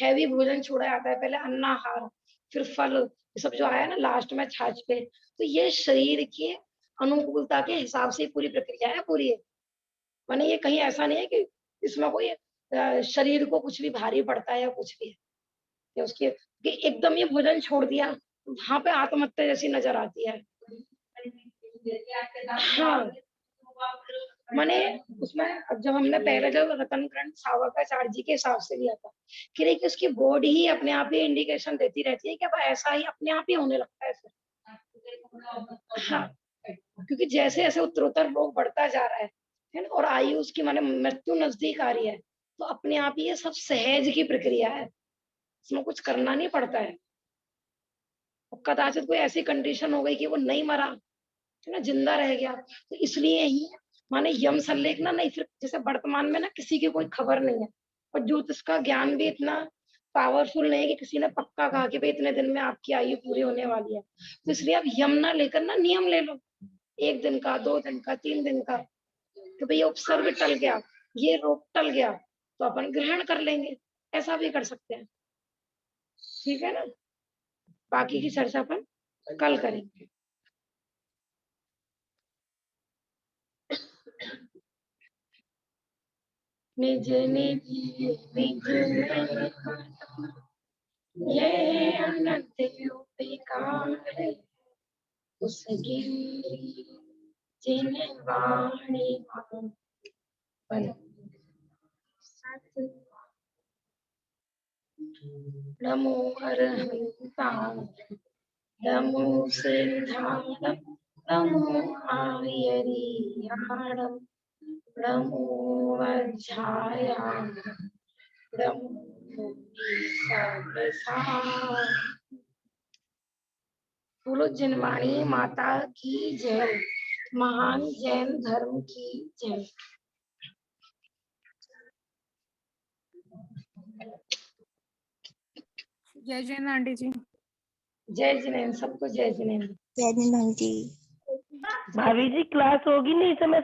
हैवी भोजन छोड़ा जाता है, पहले अन्नाहार, फिर फल, ये सब जो आया ना लास्ट में छाछ पे। तो ये शरीर के अनुकूलता के हिसाब से पूरी प्रक्रिया है पूरी। माने ये कहीं ऐसा नहीं है कि इसमें कोई शरीर को कुछ भी भारी पड़ता है या कुछ भी है, या उसके कि एकदम ये भोजन छोड़ दिया, वहां पे आत्महत्या जैसी नजर आती है। हाँ, माने उसमें अब जब हमने पहले जब रतनकरण सावरकर जी के हिसाब से लिया था, कि देखिए उसकी बॉडी ही अपने आप ही इंडिकेशन देती रहती है कि अब ऐसा ही अपने आप ही होने लगता है फिर। हाँ, क्योंकि जैसे जैसे उत्तरोत्तर रोग बढ़ता जा रहा है ना, और आयु उसकी माने मृत्यु नजदीक आ रही है, तो अपने आप ही ये सब सहज की प्रक्रिया है, इसमें कुछ करना नहीं पड़ता है। और कदाचित कोई ऐसी कंडीशन हो गई कि वो नहीं मरा, है ना, जिंदा रह गया, तो इसलिए ही माने यम सल्लेख ना नहीं, फिर जैसे वर्तमान में ना किसी की कोई खबर नहीं है, और ज्योतिष का ज्ञान भी इतना पावरफुल नहीं है कि किसी ने पक्का कहा कि भाई इतने दिन में आपकी आयु पूरी होने वाली है। तो इसलिए आप यम ना लेकर ना नियम ले लो, 1 दिन का, 2 दिन का, 3 दिन का, कि भाई ये उपसर्ग टल गया, ये रोग टल गया, तो अपन ग्रहण कर लेंगे। ऐसा भी कर सकते हैं, ठीक है ना। बाकी की चर्चा अपन कल करेंगे। निज निज निज ये अनंत उपकार उसकी जिन वाणी पर सत नमो अरहंताय नमो सिद्धाय नमो आर्यरियाणं नमो वज्राय नमो सर्वसा। बोलो जिनवाणी माता की जय, महान जैन धर्म की जय। जय जैन आंटी जी। जय जिनेन्द्र, सबको जय जिनेन्द्र। जय जिनेन्द्र जी। भाभी जी क्लास होगी नहीं इस समय?